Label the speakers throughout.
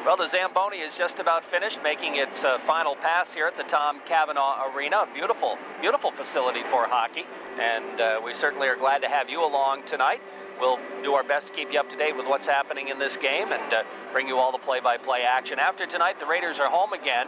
Speaker 1: Well, the Zamboni is just about finished, making its final pass here at the Tom Cavanaugh Arena. Beautiful, beautiful facility for hockey, and we certainly are glad to have you along tonight. We'll do our best to keep you up to date with what's happening in this game and bring you all the play-by-play action. After tonight, the Raiders are home again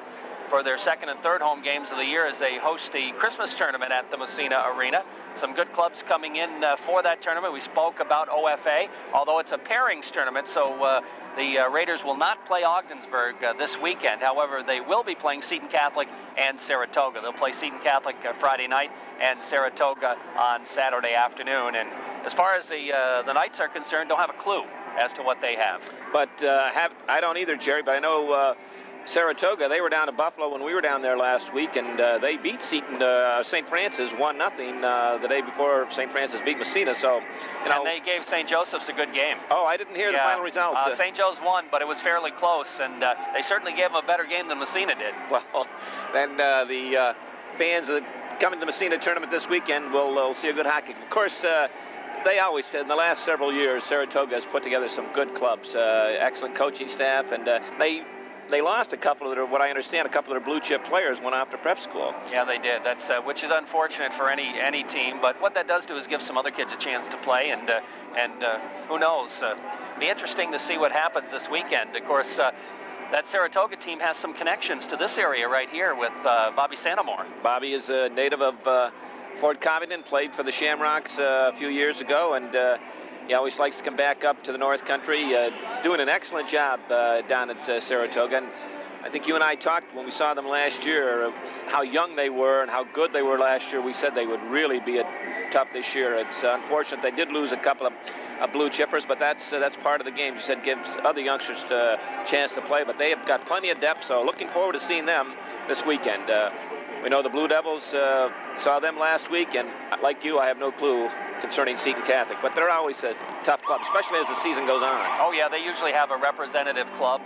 Speaker 1: for their second and third home games of the year as they host the Christmas tournament at the Massena Arena. Some good clubs coming in for that tournament. We spoke about OFA, although it's a pairings tournament, so the Raiders will not play Ogdensburg this weekend. However, they will be playing Seton Catholic and Saratoga. They'll play Seton Catholic Friday night and Saratoga on Saturday afternoon. And as far as the Knights are concerned, don't have a clue as to what they have.
Speaker 2: But I don't either, Jerry, but I know Saratoga, they were down to Buffalo when we were down there last week, and they beat Seton, St. Francis 1-0 the day before St. Francis beat Massena. So, you know,
Speaker 1: and they gave St. Joseph's a good game.
Speaker 2: Oh, I didn't hear the final result.
Speaker 1: St. Joe's won, but it was fairly close, and they certainly gave them a better game than Massena did.
Speaker 2: Well, then the fans that coming to the Massena tournament this weekend will see a good hockey. Of course, they always said in the last several years, Saratoga has put together some good clubs, excellent coaching staff, and they lost a couple of their, what I understand, a couple of their blue chip players went off to prep school.
Speaker 1: Yeah, they did. That's which is unfortunate for any team. But what that does do is give some other kids a chance to play, and who knows? Be interesting to see what happens this weekend. Of course, that Saratoga team has some connections to this area right here with Bobby Santamore.
Speaker 2: Bobby is a native of Fort Covington, played for the Shamrocks a few years ago, and he always likes to come back up to the North Country, doing an excellent job down at Saratoga. And I think you and I talked when we saw them last year how young they were and how good they were last year. We said they would really be tough this year. It's unfortunate they did lose a couple of blue chippers, but that's part of the game. You said gives other youngsters a chance to play, but they have got plenty of depth, so looking forward to seeing them this weekend. We know the Blue Devils saw them last week, and like you, I have no clue concerning Seton Catholic, but they're always a tough club, especially as the season goes on.
Speaker 1: Oh yeah, they usually have a representative club.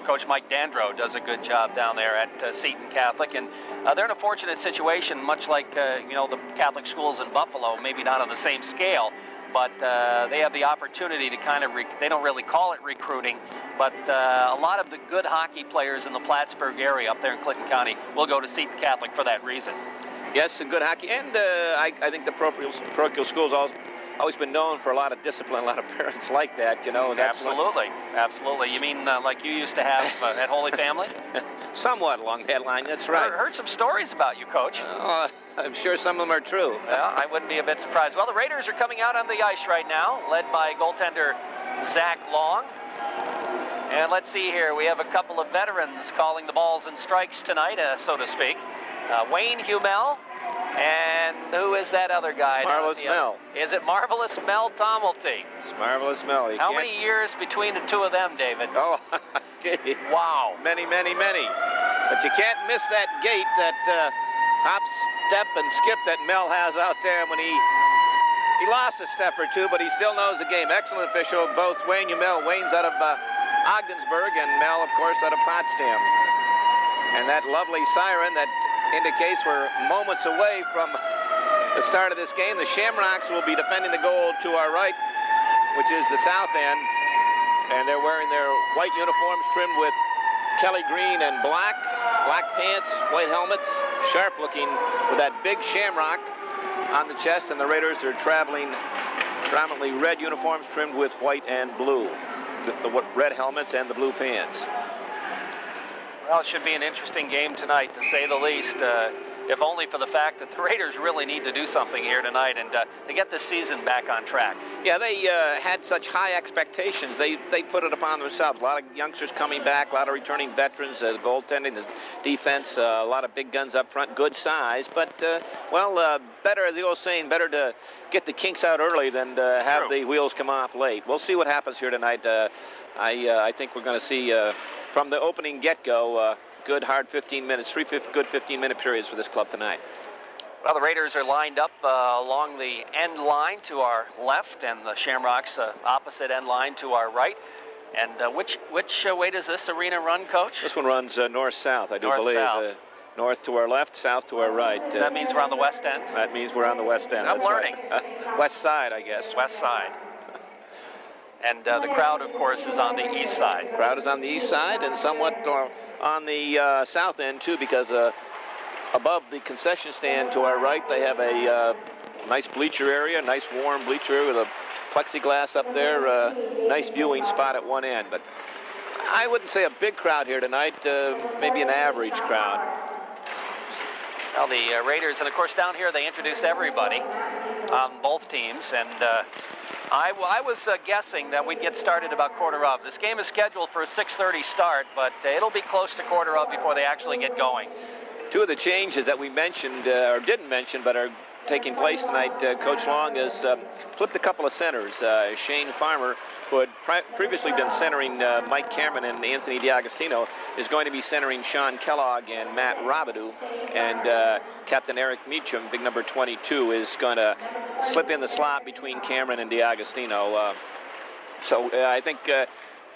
Speaker 1: Coach Mike Dandro does a good job down there at Seton Catholic, and they're in a fortunate situation, much like you know, the Catholic schools in Buffalo, maybe not on the same scale, but they have the opportunity to kind of, they don't really call it recruiting, but a lot of the good hockey players in the Plattsburgh area up there in Clinton County will go to Seton Catholic for that reason.
Speaker 2: Yes, a good hockey, and I think the parochial school's always been known for a lot of discipline. A lot of parents like that, you know.
Speaker 1: Absolutely, absolutely. You mean like you used to have at Holy Family?
Speaker 2: Somewhat along that line, that's right.
Speaker 1: I heard some stories about you, Coach.
Speaker 2: I'm sure some of them are true.
Speaker 1: Well, I wouldn't be a bit surprised. Well, the Raiders are coming out on the ice right now, led by goaltender Zach Long. And let's see here, we have a couple of veterans calling the balls and strikes tonight, so to speak. Wayne Humel, and who is that other guy?
Speaker 2: It's Marvelous Mel.
Speaker 1: Is it Marvelous Mel Tomelty?
Speaker 2: It's Marvelous Mel.
Speaker 1: How many years between the two of them, David?
Speaker 2: Oh,
Speaker 1: wow.
Speaker 2: Many, many, many. But you can't miss that gait, that hop, step, and skip that Mel has out there when he lost a step or two, but he still knows the game. Excellent official, both Wayne Humel. Wayne's out of Ogdensburg, and Mel, of course, out of Potsdam. And that lovely siren that indicates we're moments away from the start of this game. The Shamrocks will be defending the goal to our right, which is the south end. And they're wearing their white uniforms trimmed with Kelly green and black pants, white helmets, sharp looking with that big Shamrock on the chest. And the Raiders are traveling predominantly red uniforms trimmed with white and blue, with the red helmets and the blue pants.
Speaker 1: Well, it should be an interesting game tonight, to say the least, if only for the fact that the Raiders really need to do something here tonight and to get this season back on track.
Speaker 2: Yeah, they had such high expectations. They put it upon themselves. A lot of youngsters coming back, a lot of returning veterans, the goaltending, the defense, a lot of big guns up front, good size. But, better, the old saying, better to get the kinks out early than to have the wheels come off late. We'll see what happens here tonight. I think we're going to see... from the opening get-go, good hard 15 minutes, three good 15-minute periods for this club tonight.
Speaker 1: Well, the Raiders are lined up along the end line to our left, and the Shamrocks opposite end line to our right. And which way does this arena run, Coach?
Speaker 2: This one runs north-south, I do believe.
Speaker 1: North-south.
Speaker 2: North to our left, south to our right.
Speaker 1: So that means we're on the west end?
Speaker 2: That means we're on the west end.
Speaker 1: I'm learning.
Speaker 2: Right. West side, I guess.
Speaker 1: West side. And the crowd, of course, is on the east side.
Speaker 2: Crowd is on the east side and somewhat on the south end, too, because above the concession stand to our right, they have a nice bleacher area, nice warm bleacher area with a plexiglass up there, nice viewing spot at one end. But I wouldn't say a big crowd here tonight, maybe an average crowd.
Speaker 1: Well, the Raiders, and of course down here they introduce everybody on both teams, and I was guessing that we'd get started about quarter of. This game is scheduled for a 6:30 start, but it'll be close to quarter of before they actually get going.
Speaker 2: Two of the changes that we mentioned, or didn't mention, but are taking place tonight, Coach Long has flipped a couple of centers. Shane Farmer, who had previously been centering Mike Cameron and Anthony D'Agostino, is going to be centering Sean Kellogg and Matt Robidoux. And Captain Eric Meacham, big number 22, is going to slip in the slot between Cameron and D'Agostino. So I think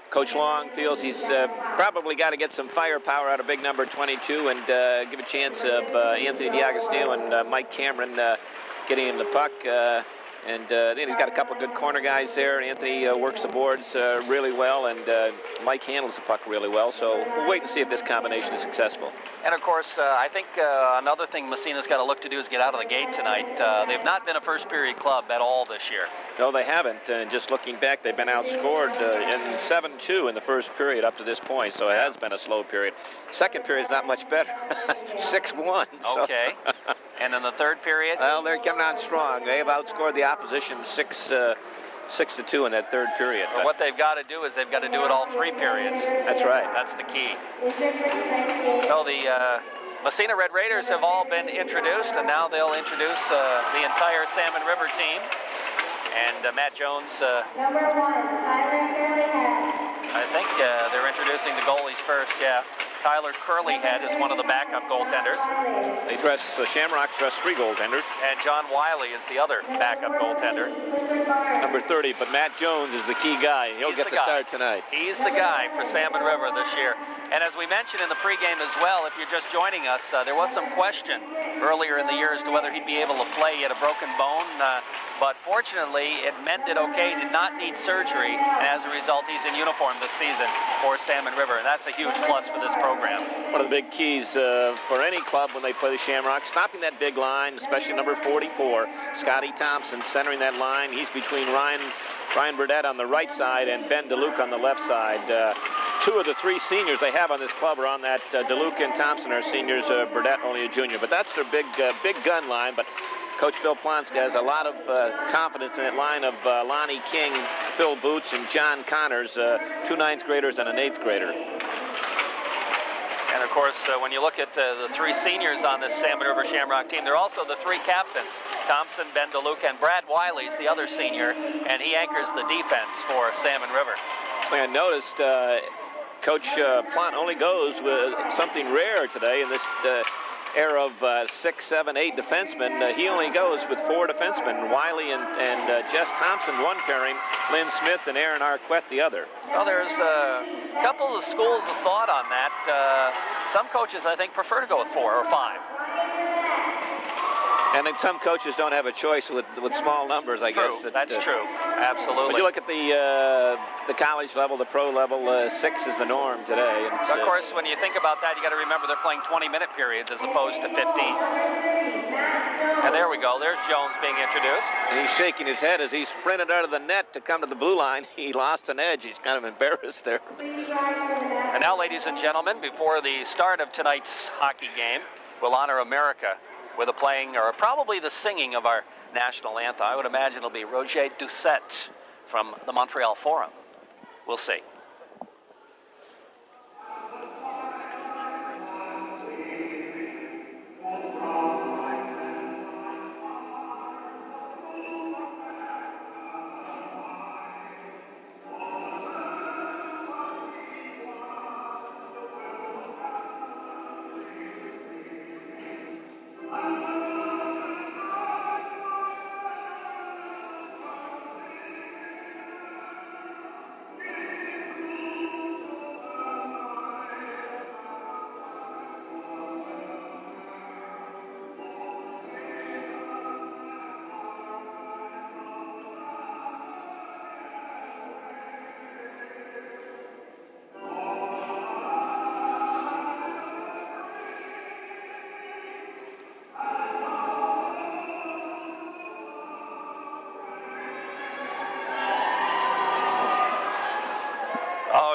Speaker 2: Coach Long feels he's probably got to get some firepower out of big number 22 and give a chance of Anthony D'Agostino and Mike Cameron getting him the puck. And then he's got a couple of good corner guys there. Anthony works the boards really well, and Mike handles the puck really well. So we'll wait and see if this combination is successful.
Speaker 1: And of course, I think another thing Massena's got to look to do is get out of the gate tonight. They've not been a first period club at all this year.
Speaker 2: No, they haven't. And just looking back, they've been outscored in 7-2 in the first period up to this point. So it has been a slow period. Second period is not much better. 6-1.
Speaker 1: Okay. And in the third period?
Speaker 2: Well, they're coming on strong. They've outscored the opposition 6-2 in that third period.
Speaker 1: But what they've got to do is they've got to do it all 3 periods.
Speaker 2: That's right.
Speaker 1: That's the key. So the Massena Red Raiders have all been introduced, and now they'll introduce the entire Salmon River team. And Matt Jones.
Speaker 3: Number 1, Tyler Curlyhead.
Speaker 1: I think they're introducing the goalies first, yeah. Tyler Curlyhead is one of the backup goaltenders.
Speaker 2: They dress, Shamrocks dress 3 goaltenders.
Speaker 1: And John Wiley is the other backup goaltender.
Speaker 2: Number 30, but Matt Jones is the key guy. He'll get the start tonight.
Speaker 1: He's the guy for Salmon River this year. And as we mentioned in the pregame as well, if you're just joining us, there was some question earlier in the year as to whether he'd be able to play. He had a broken bone, but fortunately it mended okay, did not need surgery, and as a result he's in uniform this season for Salmon River, and that's a huge plus for this program. One
Speaker 2: of the big keys for any club when they play the Shamrocks, stopping that big line, especially number 44, Scotty Thompson centering that line. He's between Ryan Burdett on the right side and Ben DeLuke on the left side. 2 of the 3 seniors they have on this club are on that. DeLuke and Thompson are seniors, Burdett only a junior, but that's their big gun line. But Coach Bill Plonska has a lot of confidence in that line of Lonnie King, Phil Boots, and John Connors, 2 9th graders and an 8th grader.
Speaker 1: And of course, when you look at the 3 seniors on this Salmon River Shamrock team, they're also the 3 captains. Thompson, Ben DeLuke, and Brad Wiley's the other senior, and he anchors the defense for Salmon River.
Speaker 2: I noticed Coach Plont only goes with something rare today in this era of 6, 7, 8 defensemen. He only goes with 4 defensemen, Wiley and Jess Thompson, one pairing, Lynn Smith and Aaron Arquette, the other.
Speaker 1: Well, there's a couple of schools of thought on that. Some coaches, I think, prefer to go with 4 or 5.
Speaker 2: And then some coaches don't have a choice with small numbers, I guess.
Speaker 1: That's true. Absolutely.
Speaker 2: When you look at the college level, the pro level, 6 is the norm today. And
Speaker 1: of course, when you think about that, you got to remember they're playing 20-minute periods as opposed to 15. And there we go. There's Jones being introduced.
Speaker 2: And he's shaking his head as he sprinted out of the net to come to the blue line. He lost an edge. He's kind of embarrassed there.
Speaker 1: And now, ladies and gentlemen, before the start of tonight's hockey game, we'll honor America with a playing, or probably the singing of our national anthem. I would imagine it'll be Roger Doucette from the Montreal Forum. We'll see.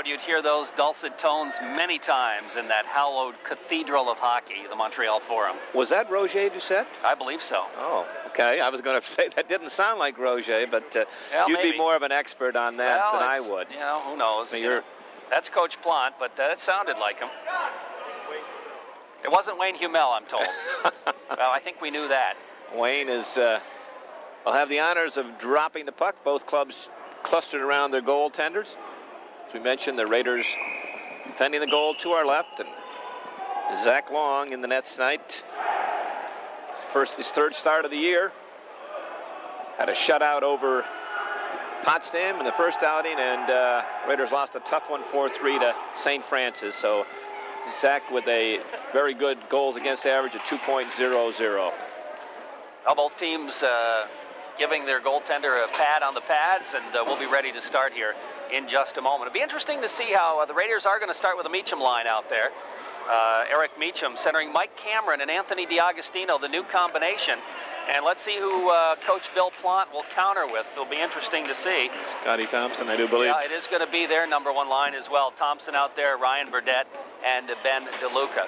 Speaker 1: crowd, you'd hear those dulcet tones many times in that hallowed cathedral of hockey, the Montreal Forum.
Speaker 2: Was that Roger Doucette?
Speaker 1: I believe so.
Speaker 2: Oh, okay. I was going to say that didn't sound like Roger, but
Speaker 1: well,
Speaker 2: you'd
Speaker 1: maybe.
Speaker 2: be more of an expert on that than I would.
Speaker 1: You know, who knows?
Speaker 2: I mean,
Speaker 1: that's Coach Plant, but it sounded like him. It wasn't Wayne Humel, I'm told. Well, I think we knew that.
Speaker 2: Wayne will have the honors of dropping the puck. Both clubs clustered around their goaltenders. As we mentioned, the Raiders defending the goal to our left, and Zach Long in the net tonight. His third start of the year. Had a shutout over Potsdam in the first outing, and Raiders lost a tough one 4-3 to St. Francis. So Zach with a very good goals against average of 2.00.
Speaker 1: Well, both teams giving their goaltender a pad on the pads, and we'll be ready to start here in just a moment. It'll be interesting to see how the Raiders are going to start with a Meacham line out there. Eric Meacham centering Mike Cameron and Anthony DiAgostino, the new combination. And let's see who Coach Bill Plant will counter with. It'll be interesting to see.
Speaker 2: Scotty Thompson, I do believe.
Speaker 1: Yeah, it is going to be their number one line as well. Thompson out there, Ryan Burdette, and Ben DeLuca.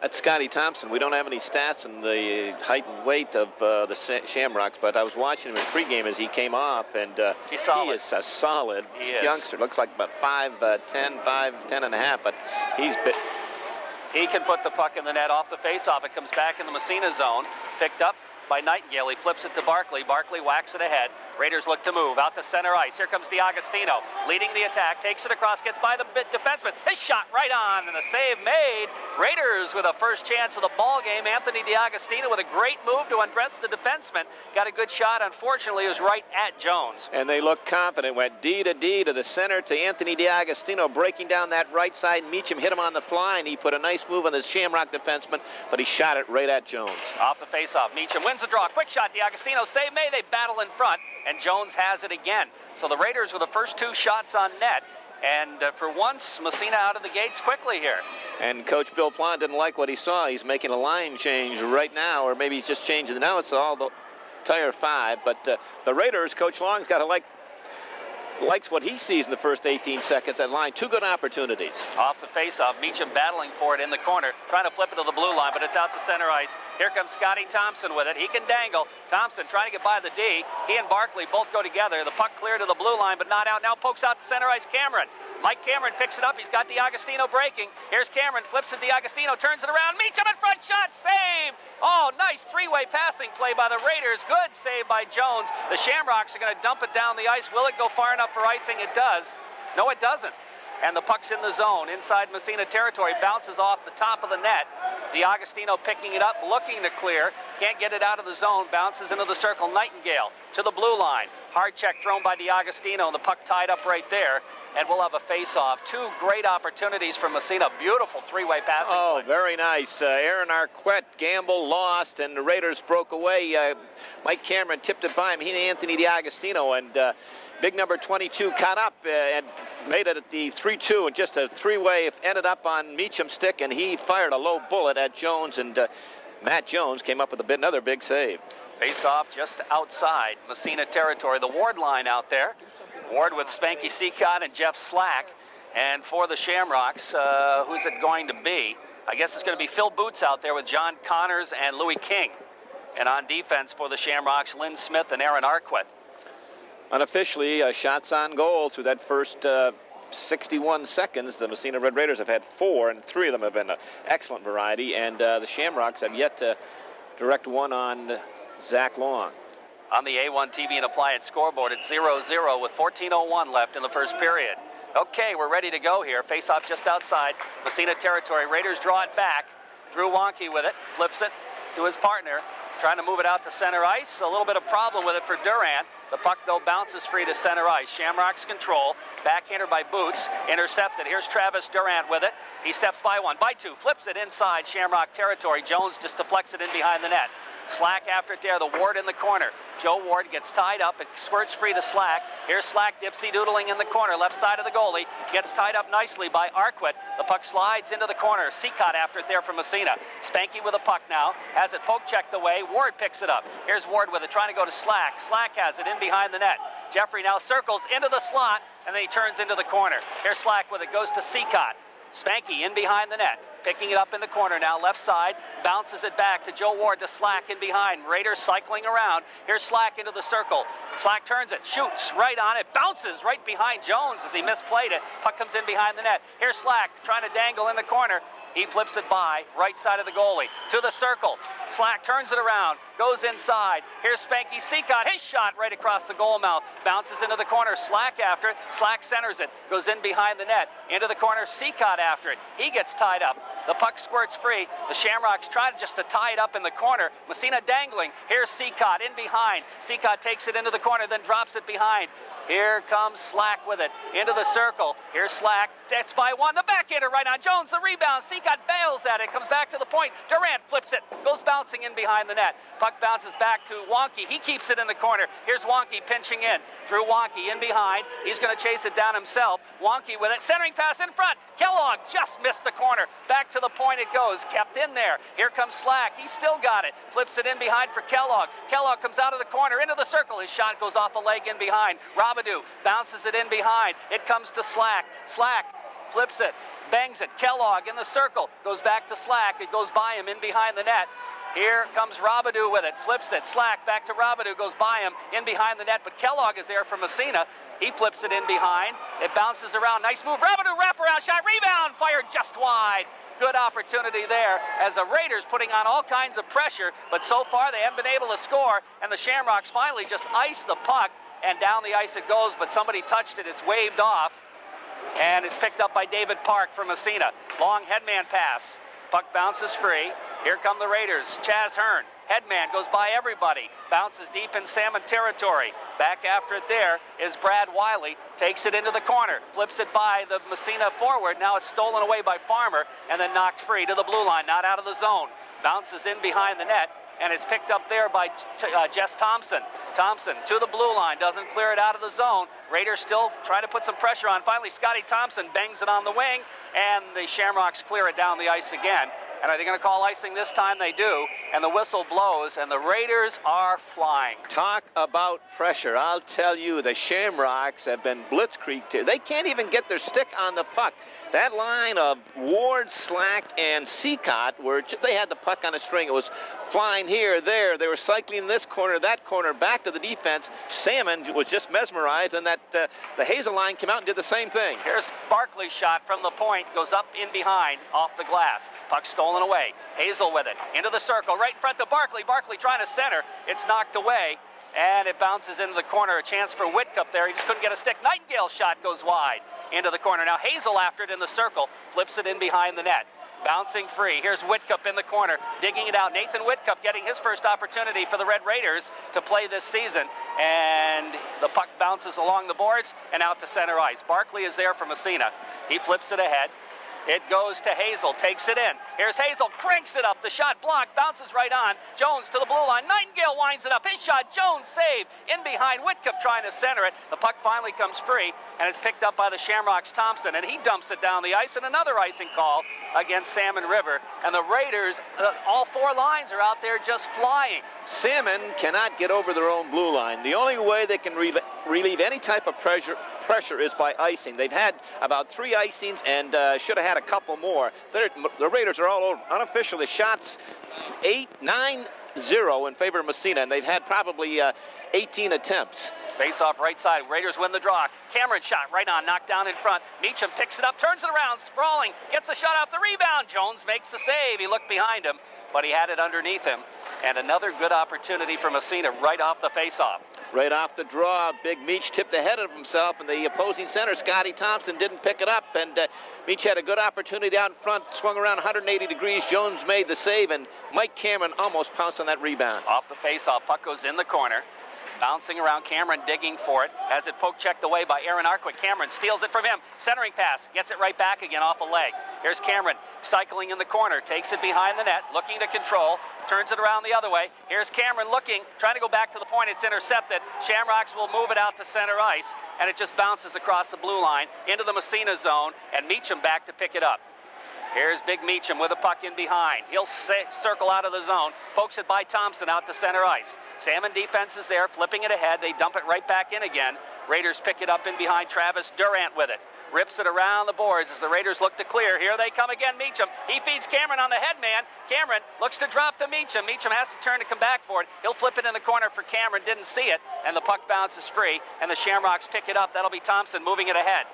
Speaker 2: That's Scotty Thompson. We don't have any stats on the height and weight of the Shamrocks, but I was watching him in pregame as he came off, and he is a solid youngster. Looks like about 5'10", 5'10 and a half, but
Speaker 1: he can put the puck in the net off the faceoff. It comes back in the Massena zone, picked up by Nightingale. He flips it to Barkley. Barkley whacks it ahead. Raiders look to move out to center ice. Here comes DiAgostino leading the attack, takes it across, gets by the defenseman. His shot right on, and the save made. Raiders with a first chance of the ball game. Anthony DiAgostino with a great move to undress the defenseman. Got a good shot. Unfortunately, it was right at Jones.
Speaker 2: And they look confident. Went D to the center to Anthony DiAgostino, breaking down that right side. Meacham hit him on the fly, and he put a nice move on the Shamrock defenseman, but he shot it right at Jones.
Speaker 1: Off the faceoff, Meacham wins the draw. Quick shot, DiAgostino, save made. They battle in front, and Jones has it again. So the Raiders with the first two shots on net. And for once, Massena out of the gates quickly here.
Speaker 2: And Coach Bill Plant didn't like what he saw. He's making a line change right now, or maybe he's just changing it. Now it's all the tire 5. But the Raiders, Coach Long's got to likes what he sees in the first 18 seconds at line. Two good opportunities.
Speaker 1: Off the faceoff, Meacham battling for it in the corner, trying to flip it to the blue line, but it's out to center ice. Here comes Scotty Thompson with it. He can dangle. Thompson trying to get by the D. He and Barkley both go together. The puck clear to the blue line, but not out. Now pokes out to center ice. Cameron. Mike Cameron picks it up. He's got DiAgostino breaking. Here's Cameron, flips it. DiAgostino turns it around. Meacham in front, shot, save. Oh, nice three-way passing play by the Raiders. Good save by Jones. The Shamrocks are going to dump it down the ice. Will it go far enough for icing? It does. No, it doesn't. And the puck's in the zone inside Massena territory, bounces off the top of the net. DiAgostino picking it up, looking to clear, can't get it out of the zone, bounces into the circle. Nightingale to the blue line. Hard check thrown by DiAgostino, and the puck tied up right there. And we'll have a face-off. Two great opportunities for Massena. Beautiful three-way passing play.
Speaker 2: Very nice. Aaron Arquette, Gamble lost, and the Raiders broke away. Mike Cameron tipped it by him. He and Anthony DiAgostino, and big number 22 caught up and made it at the 3-2, and just a three-way ended up on Meacham's stick, and he fired a low bullet at Jones, and Matt Jones came up with another big save.
Speaker 1: Face-off just outside Massena territory. The Ward line out there. Ward with Spanky Seacott and Jeff Slack. And for the Shamrocks, who's it going to be? I guess it's going to be Phil Boots out there with John Connors and Louis King. And on defense for the Shamrocks, Lynn Smith and Aaron Arquette.
Speaker 2: Unofficially, shots on goal through that first 61 seconds. The Massena Red Raiders have had 4, and 3 of them have been an excellent variety. And the Shamrocks have yet to direct one on Zach Long.
Speaker 1: On the A1 TV and Appliance scoreboard, it's 0-0 with 14:01 left in the first period. Okay, we're ready to go here. Face-off just outside Massena territory. Raiders draw it back. Drew Wonke with it, flips it to his partner, trying to move it out to center ice. A little bit of problem with it for Durant. The puck, though, bounces free to center ice. Shamrocks control. Backhander by Boots. Intercepted. Here's Travis Durant with it. He steps by one, by two, flips it inside Shamrock territory. Jones just deflects it in behind the net. Slack after it there. The Ward in the corner. Joe Ward gets tied up. It squirts free to Slack. Here's Slack dipsy-doodling in the corner, left side of the goalie. Gets tied up nicely by Arquette. The puck slides into the corner. Seacott after it there from Massena. Spanky with a puck now. Has it poke checked away. Ward picks it up. Here's Ward with it, trying to go to Slack. Slack has it in behind the net. Jeffrey now circles into the slot, and then he turns into the corner. Here's Slack with it, goes to Seacott. Spanky in behind the net, picking it up in the corner now, left side, bounces it back to Joe Ward to Slack in behind. Raiders cycling around. Here's Slack into the circle. Slack turns it, shoots right on it, bounces right behind Jones as he misplayed it. Puck comes in behind the net. Here's Slack trying to dangle in the corner. He flips it by, right side of the goalie, to the circle. Slack turns it around, goes inside. Here's Spanky Seacott, his shot right across the goal mouth. Bounces into the corner, Slack after it. Slack centers it, goes in behind the net. Into the corner, Seacott after it. He gets tied up. The puck squirts free. The Shamrocks try just to tie it up in the corner. Massena dangling. Here's Seacott in behind. Seacott takes it into the corner, then drops it behind. Here comes Slack with it into the circle. Here's Slack. That's by one. The backhander right on Jones. The rebound. Seacott bails at it. Comes back to the point. Durant flips it. Goes bouncing in behind the net. Puck bounces back to Wonky. He keeps it in the corner. Here's Wonky pinching in. Drew Wonky in behind. He's going to chase it down himself. Wonky with it. Centering pass in front. Kellogg just missed the corner. Back to the point it goes. Kept in there. Here comes Slack. He's still got it. Flips it in behind for Kellogg. Kellogg comes out of the corner into the circle. His shot goes off a leg in behind. Robidou bounces it in behind. It comes to Slack. Slack flips it. Bangs it. Kellogg in the circle. Goes back to Slack. It goes by him in behind the net. Here comes Robidou with it. Flips it. Slack back to Robidou. Goes by him in behind the net. But Kellogg is there for Massena. He flips it in behind. It bounces around. Nice move. Robidou wraparound shot. Rebound. Fired just wide. Good opportunity there as the Raiders putting on all kinds of pressure. But so far they haven't been able to score. And the Shamrocks finally just ice the puck. And down the ice it goes. But somebody touched it. It's waved off. And it's picked up by David Park from Massena. Long headman pass. Puck bounces free. Here come the Raiders. Chaz Hearn. Headman goes by everybody. Bounces deep in Salmon territory. Back after it there is Brad Wiley. Takes it into the corner. Flips it by the Massena forward. Now it's stolen away by Farmer and then knocked free to the blue line. Not out of the zone. Bounces in behind the net. And it's picked up there by Jess Thompson. Thompson to the blue line, doesn't clear it out of the zone. Raiders still trying to put some pressure on. Finally, Scotty Thompson bangs it on the wing, and the Shamrocks clear it down the ice again. And are they going to call icing this time? They do. And the whistle blows, and the Raiders are flying.
Speaker 2: Talk about pressure. I'll tell you, the Shamrocks have been blitzkrieged here. They can't even get their stick on the puck. That line of Ward, Slack, and Seacott, they had the puck on a string. It was flying here, there. They were cycling this corner, that corner, back to the defense. Salmon was just mesmerized, and that the Hazel line came out and did the same thing.
Speaker 1: Here's Barkley's shot from the point. Goes up in behind, off the glass. Puck stolen away. Hazel with it. Into the circle, right in front to Barkley. Barkley trying to center. It's knocked away, and it bounces into the corner. A chance for Whitcup there. He just couldn't get a stick. Nightingale's shot goes wide into the corner. Now Hazel after it in the circle. Flips it in behind the net. Bouncing free. Here's Whitcup in the corner, digging it out. Nathan Whitcup getting his first opportunity for the Red Raiders to play this season. And the puck bounces along the boards and out to center ice. Barkley is there for Massena. He flips it ahead. It goes to Hazel, takes it in. Here's Hazel, cranks it up. The shot blocked, bounces right on. Jones to the blue line. Nightingale winds it up. His shot, Jones save. In behind, Whitcup trying to center it. The puck finally comes free, and it's picked up by the Shamrocks' Thompson, and he dumps it down the ice, and another icing call against Salmon River. And the Raiders, all four lines are out there just flying.
Speaker 2: Salmon cannot get over their own blue line. The only way they can relieve any type of pressure is by icing. They've had about 3 icings and should have had a couple more. The Raiders are all over. Unofficially, shots 9-0 in favor of Massena, and they've had probably 18 attempts.
Speaker 1: Face off right side. Raiders win the draw. Cameron shot right on, knocked down in front. Meacham picks it up, turns it around, sprawling, gets the shot off the rebound. Jones makes the save. He looked behind him, but he had it underneath him. And another good opportunity for Massena right off the face-off.
Speaker 2: Right off the draw, Big Meach tipped ahead of himself, and the opposing center, Scotty Thompson, didn't pick it up. And Meach had a good opportunity out in front, swung around 180 degrees. Jones made the save, and Mike Cameron almost pounced on that rebound.
Speaker 1: Off the face-off, puck goes in the corner. Bouncing around, Cameron digging for it. Has it poke checked away by Aaron Arquette. Cameron steals it from him. Centering pass, gets it right back again off a leg. Here's Cameron cycling in the corner, takes it behind the net, looking to control, turns it around the other way. Here's Cameron looking, trying to go back to the point. It's intercepted. Shamrocks will move it out to center ice, and it just bounces across the blue line into the Massena zone, and Meacham back to pick it up. Here's Big Meacham with a puck in behind. He'll circle out of the zone, pokes it by Thompson out to center ice. Salmon defense is there, flipping it ahead. They dump it right back in again. Raiders pick it up in behind. Travis Durant with it. Rips it around the boards as the Raiders look to clear. Here they come again, Meacham. He feeds Cameron on the head man. Cameron looks to drop to Meacham. Meacham has to turn to come back for it. He'll flip it in the corner for Cameron. Didn't see it, and the puck bounces free, and the Shamrocks pick it up. That'll be Thompson moving it ahead.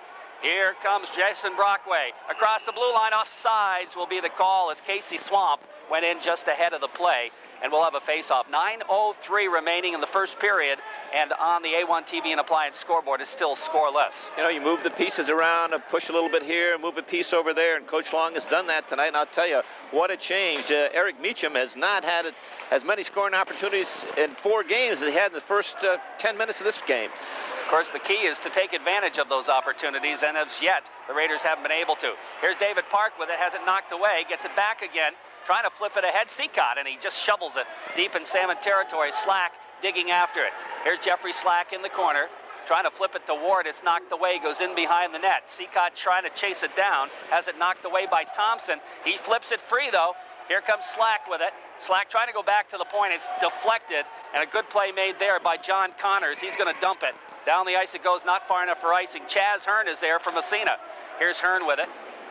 Speaker 1: Here comes Jason Brockway. Across the blue line, offsides will be the call as Casey Swamp went in just ahead of the play. And we'll have a face-off. 9:03 remaining in the first period, and on the A1 TV and Appliance scoreboard is still scoreless.
Speaker 2: You know, you move the pieces around, push a little bit here, move a piece over there, and Coach Long has done that tonight, and I'll tell you, what a change. Eric Meacham has not had as many scoring opportunities in 4 games as he had in the first 10 minutes of this game.
Speaker 1: Of course, the key is to take advantage of those opportunities, and as yet, the Raiders haven't been able to. Here's David Park with it, has it knocked away, gets it back again, trying to flip it ahead, Seacott, and he just shovels it deep in Salmon territory. Slack digging after it. Here's Jeffrey Slack in the corner, trying to flip it to Ward. It's knocked away, goes in behind the net. Seacott trying to chase it down, has it knocked away by Thompson. He flips it free, though. Here comes Slack with it. Slack trying to go back to the point. It's deflected, and a good play made there by John Connors. He's going to dump it. Down the ice it goes, not far enough for icing. Chaz Hearn is there from Massena. Here's Hearn with it.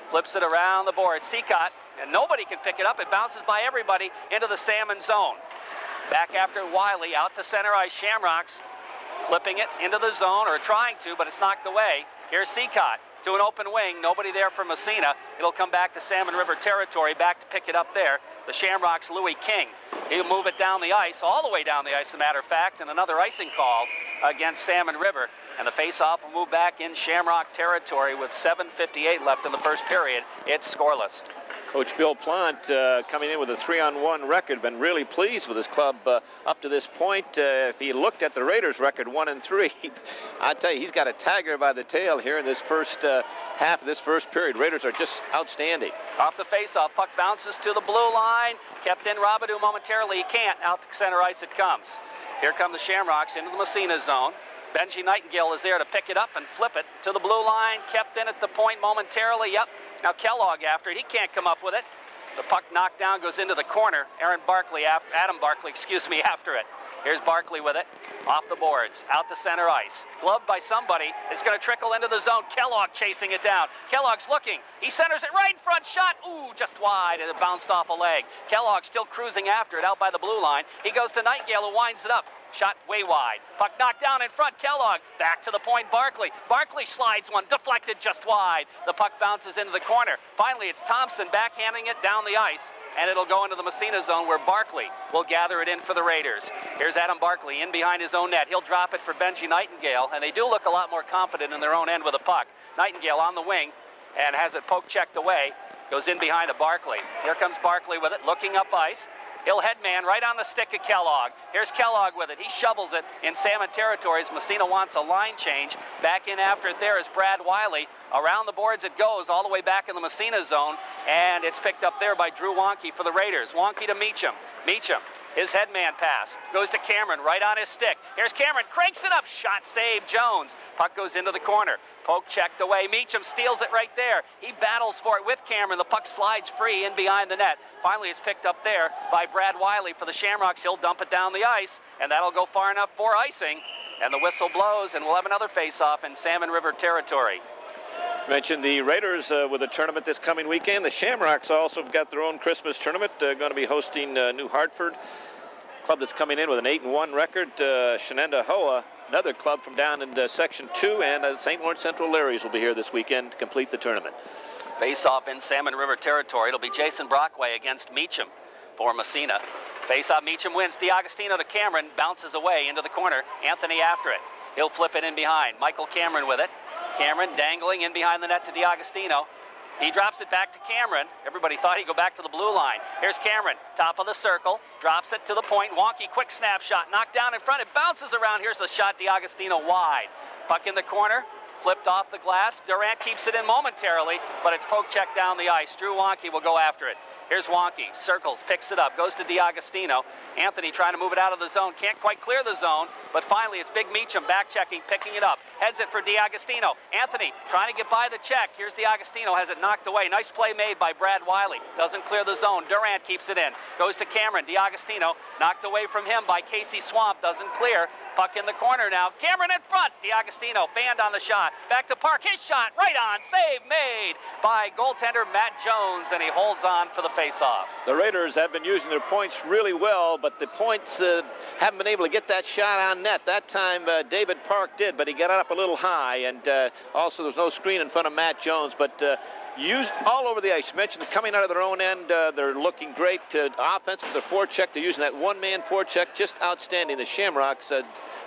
Speaker 1: Flips it around the board. Seacott, and nobody can pick it up. It bounces by everybody into the Salmon zone. Back after Wiley, out to center ice. Shamrocks flipping it into the zone, or trying to, but it's knocked away. Here's Seacott to an open wing. Nobody there for Massena. It'll come back to Salmon River territory. Back to pick it up there. The Shamrocks' Louis King. He'll move it down the ice, all the way down the ice, as a matter of fact, and another icing call against Salmon River. And the face-off will move back in Shamrock territory with 7:58 left in the first period. It's scoreless.
Speaker 2: Coach Bill Plant coming in with a 3-on-1 record, been really pleased with his club up to this point. If he looked at the Raiders' record, 1-3, I tell you, he's got a tiger by the tail here in this first half of this first period. Raiders are just outstanding.
Speaker 1: Off the face-off, puck bounces to the blue line. Kept in Robidoux momentarily. He can't. Out to center ice it comes. Here come the Shamrocks into the Massena zone. Benji Nightingale is there to pick it up and flip it to the blue line. Kept in at the point momentarily. Yep. Now Kellogg after it. He can't come up with it. The puck knocked down, goes into the corner. Adam Barkley, after it. Here's Barkley with it. Off the boards, out to center ice. Gloved by somebody. It's going to trickle into the zone. Kellogg chasing it down. Kellogg's looking. He centers it right in front. Shot. Ooh, just wide, and it bounced off a leg. Kellogg still cruising after it out by the blue line. He goes to Nightingale, who winds it up. Shot way wide. Puck knocked down in front. Kellogg back to the point. Barkley. Barkley slides one. Deflected just wide. The puck bounces into the corner. Finally, it's Thompson backhanding it down the ice, and it'll go into the Massena zone where Barkley will gather it in for the Raiders. Here's Adam Barkley in behind his own net. He'll drop it for Benji Nightingale, and they do look a lot more confident in their own end with a puck. Nightingale on the wing and has it poke checked away. Goes in behind to Barkley. Here comes Barkley with it, looking up ice. He'll headman right on the stick of Kellogg. Here's Kellogg with it. He shovels it in Salmon territories. Massena wants a line change. Back in after it there is Brad Wiley. Around the boards it goes, all the way back in the Massena zone, and it's picked up there by Drew Wonky for the Raiders. Wonky to Meacham. Meacham, his headman pass, goes to Cameron, right on his stick. Here's Cameron, cranks it up, shot save, Jones. Puck goes into the corner, poke checked away. Meacham steals it right there. He battles for it with Cameron. The puck slides free in behind the net. Finally, it's picked up there by Brad Wiley for the Shamrocks. He'll dump it down the ice, and that'll go far enough for icing. And the whistle blows, and we'll have another face-off in Salmon River territory.
Speaker 2: Mentioned the Raiders with a tournament this coming weekend. The Shamrocks also have got their own Christmas tournament. Going to be hosting New Hartford, club that's coming in with an 8-1 record. Shenandoah, another club from down in Section 2, and St. Lawrence Central Larrys will be here this weekend to complete the tournament.
Speaker 1: Face-off in Salmon River territory. It'll be Jason Brockway against Meacham for Massena. Face-off, Meacham wins. DiAgostino to Cameron, bounces away into the corner. Anthony after it. He'll flip it in behind. Michael Cameron with it. Cameron dangling in behind the net to DiAgostino. He drops it back to Cameron. Everybody thought he'd go back to the blue line. Here's Cameron, top of the circle, drops it to the point. Wonky, quick snapshot, knocked down in front. It bounces around. Here's a shot, D'Agostino wide. Puck in the corner, flipped off the glass. Durant keeps it in momentarily, but it's poke check down the ice. Drew Wonky will go after it. Here's Wonky, circles, picks it up, goes to D'Agostino. Anthony trying to move it out of the zone, can't quite clear the zone, but finally it's Big Meacham back checking, picking it up, heads it for D'Agostino. Anthony trying to get by the check. Here's D'Agostino, has it knocked away. Nice play made by Brad Wiley. Doesn't clear the zone. Durant keeps it in, goes to Cameron. D'Agostino knocked away from him by Casey Swamp, doesn't clear. Puck in the corner now. Cameron in front. D'Agostino fanned on the shot. Back to Park. His shot right on. Save made by goaltender Matt Jones, and he holds on for the face-off.
Speaker 2: The Raiders have been using their points really well, but the points haven't been able to get that shot on net. That time David Park did, but he got up a little high, and also there's no screen in front of Matt Jones, but used all over the ice. You mentioned coming out of their own end, they're looking great. Offensive, their forecheck, they're using that one-man forecheck, just outstanding. The Shamrocks,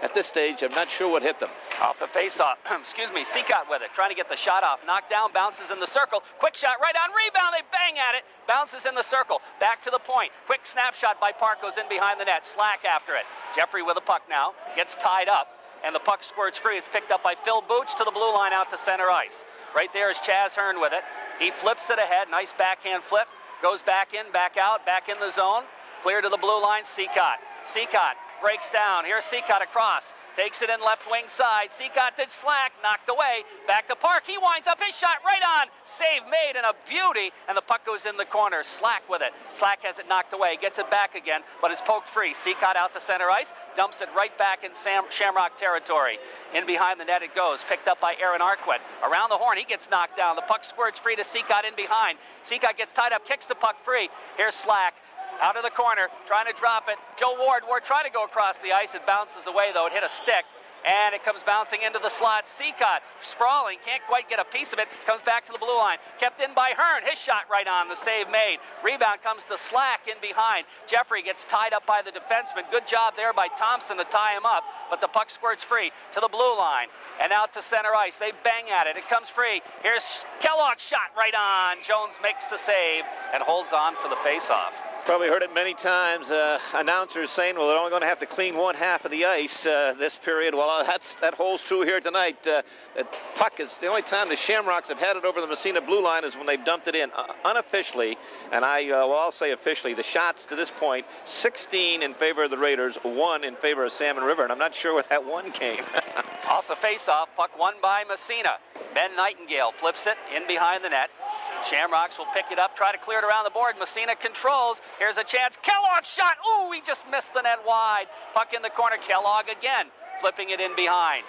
Speaker 2: at this stage, I'm not sure what hit them.
Speaker 1: Off the face-off, excuse me, Seacott with it, trying to get the shot off. Knocked down, bounces in the circle. Quick shot right on, rebound, they bang at it. Bounces in the circle, back to the point. Quick snapshot by Park, goes in behind the net. Slack after it. Jeffrey with the puck now, gets tied up, and the puck squirts free. It's picked up by Phil Boots to the blue line out to center ice. Right there is Chaz Hearn with it. He flips it ahead, nice backhand flip. Goes back in, back out, back in the zone. Clear to the blue line, Seacott. Seacott breaks down. Here's Seacott across. Takes it in left wing side. Seacott did slack, knocked away. Back to Park. He winds up his shot right on. Save made and a beauty. And the puck goes in the corner. Slack with it. Slack has it knocked away. Gets it back again, but is poked free. Seacott out to center ice. Dumps it right back in Shamrock territory. In behind the net it goes. Picked up by Aaron Arquette. Around the horn, he gets knocked down. The puck squirts free to Seacott in behind. Seacott gets tied up, kicks the puck free. Here's Slack. Out of the corner, trying to drop it. Joe Ward trying to go across the ice. It bounces away, though. It hit a stick, and it comes bouncing into the slot. Seacott, sprawling, can't quite get a piece of it. Comes back to the blue line. Kept in by Hearn. His shot right on. The save made. Rebound comes to Slack in behind. Jeffrey gets tied up by the defenseman. Good job there by Thompson to tie him up, but the puck squirts free to the blue line and out to center ice. They bang at it. It comes free. Here's Kellogg's shot right on. Jones makes the save and holds on for the face-off.
Speaker 2: Probably heard it many times, announcers saying, well, they're only going to have to clean one half of the ice this period. Well, that holds true here tonight. The puck is the only time the Shamrocks have had it over the Massena blue line is when they've dumped it in unofficially. And I'll say officially, the shots to this point, 16 in favor of the Raiders, 1 in favor of Salmon River. And I'm not sure where that one came.
Speaker 1: Off the face-off, puck won by Massena. Ben Nightingale flips it in behind the net. Shamrocks will pick it up, try to clear it around the board. Massena controls. Here's a chance. Kellogg shot. Ooh, he just missed the net wide. Puck in the corner. Kellogg again, flipping it in behind.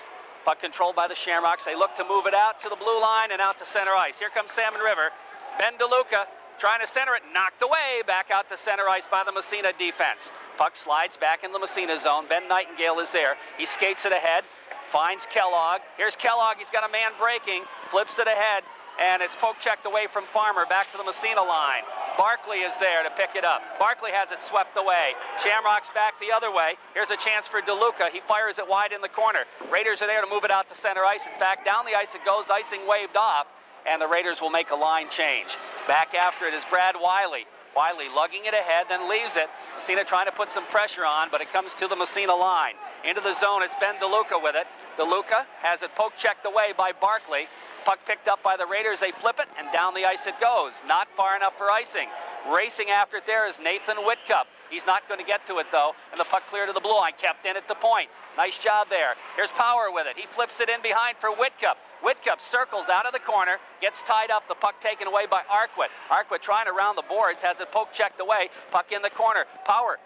Speaker 1: Puck controlled by the Shamrocks. They look to move it out to the blue line and out to center ice. Here comes Salmon River. Ben DeLuca trying to center it. Knocked away. Back out to center ice by the Massena defense. Puck slides back in the Massena zone. Ben Nightingale is there. He skates it ahead. Finds Kellogg. Here's Kellogg. He's got a man breaking. Flips it ahead. And it's poke checked away from Farmer back to the Massena line. Barkley is there to pick it up. Barkley has it swept away. Shamrocks back the other way. Here's a chance for DeLuca. He fires it wide in the corner. Raiders are there to move it out to center ice. In fact, down the ice it goes, icing waved off, and the Raiders will make a line change. Back after it is Brad Wiley. Wiley lugging it ahead, then leaves it. Massena trying to put some pressure on, but it comes to the Massena line. Into the zone, it's Ben DeLuca with it. DeLuca has it poke checked away by Barkley. Puck picked up by the Raiders, they flip it, and down the ice it goes. Not far enough for icing. Racing after it there is Nathan Whitcup. He's not going to get to it, though, and the puck clear to the blue line, kept in at the point. Nice job there. Here's Power with it. He flips it in behind for Whitcup. Whitcup circles out of the corner, gets tied up, the puck taken away by Arquette. Arquette trying to round the boards, has it poke checked away, puck in the corner. Power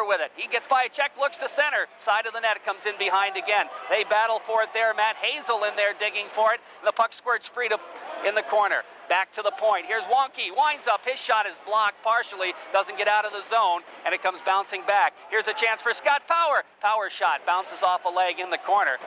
Speaker 1: with it. He gets by a check, looks to center. Side of the net, it comes in behind again. They battle for it there. Matt Hazel in there digging for it. And the puck squirts free in the corner. Back to the point. Here's Wonky. Winds up. His shot is blocked partially. Doesn't get out of the zone. And it comes bouncing back. Here's a chance for Scott Power. Power shot. Bounces off a leg in the corner.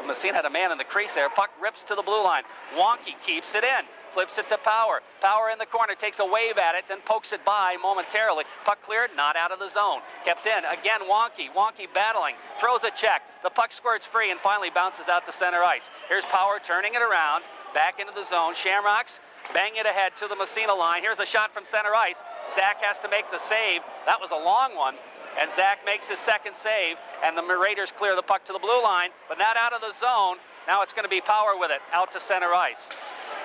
Speaker 1: Massena had a man in the crease there. Puck rips to the blue line. Wonky keeps it in. Flips it to Power. Power in the corner, takes a wave at it, then pokes it by momentarily. Puck cleared, not out of the zone. Kept in, again Wonky. Wonky battling, throws a check. The puck squirts free and finally bounces out to center ice. Here's Power turning it around, back into the zone. Shamrocks bang it ahead to the Massena line. Here's a shot from center ice. Zach has to make the save. That was a long one. And Zach makes his second save, and the Raiders clear the puck to the blue line, but not out of the zone. Now it's going to be Power with it, out to center ice.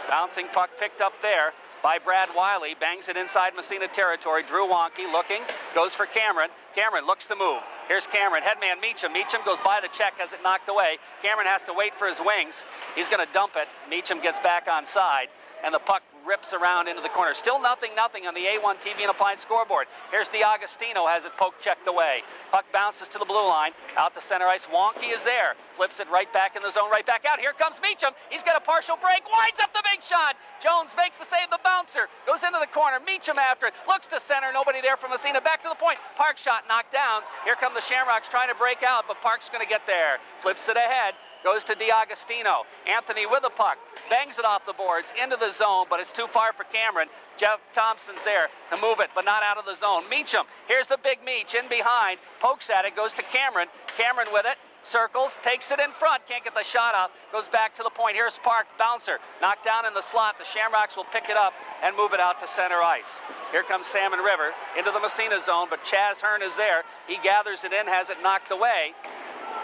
Speaker 1: Bouncing puck picked up there by Brad Wiley, bangs it inside Massena territory. Drew Wonky looking, goes for Cameron. Cameron looks to move. Here's Cameron, headman Meacham. Meacham goes by the check, has it knocked away. Cameron has to wait for his wings. He's going to dump it. Meacham gets back on side, and the puck rips around into the corner. Still nothing on the A1 TV and Appliance scoreboard. Here's DiAgostino, has it poke checked away. Puck bounces to the blue line, out to center ice. Wonky is there, flips it right back in the zone, right back out. Here comes Meacham. He's got a partial break, winds up the big shot. Jones makes the save, the bouncer goes into the corner. Meacham after it, looks to center, nobody there from Massena. Back to the point. Park shot knocked down. Here come the Shamrocks trying to break out, but Park's going to get there. Flips it ahead. Goes to DiAgostino. Anthony with the puck. Bangs it off the boards into the zone, but it's too far for Cameron. Jeff Thompson's there to move it, but not out of the zone. Meacham. Here's the big Meach in behind. Pokes at it. Goes to Cameron. Cameron with it. Circles. Takes it in front. Can't get the shot off. Goes back to the point. Here's Park. Bouncer. Knocked down in the slot. The Shamrocks will pick it up and move it out to center ice. Here comes Salmon River into the Massena zone, but Chaz Hearn is there. He gathers it in. Has it knocked away.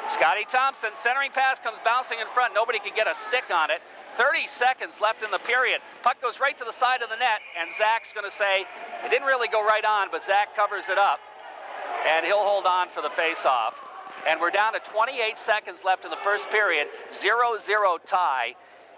Speaker 1: Scotty Thompson, centering pass comes bouncing in front. Nobody could get a stick on it. 30 seconds left in the period. Puck goes right to the side of the net, and Zach's going to say, it didn't really go right on, but Zach covers it up, and he'll hold on for the face-off. And we're down to 28 seconds left in the first period. 0-0 tie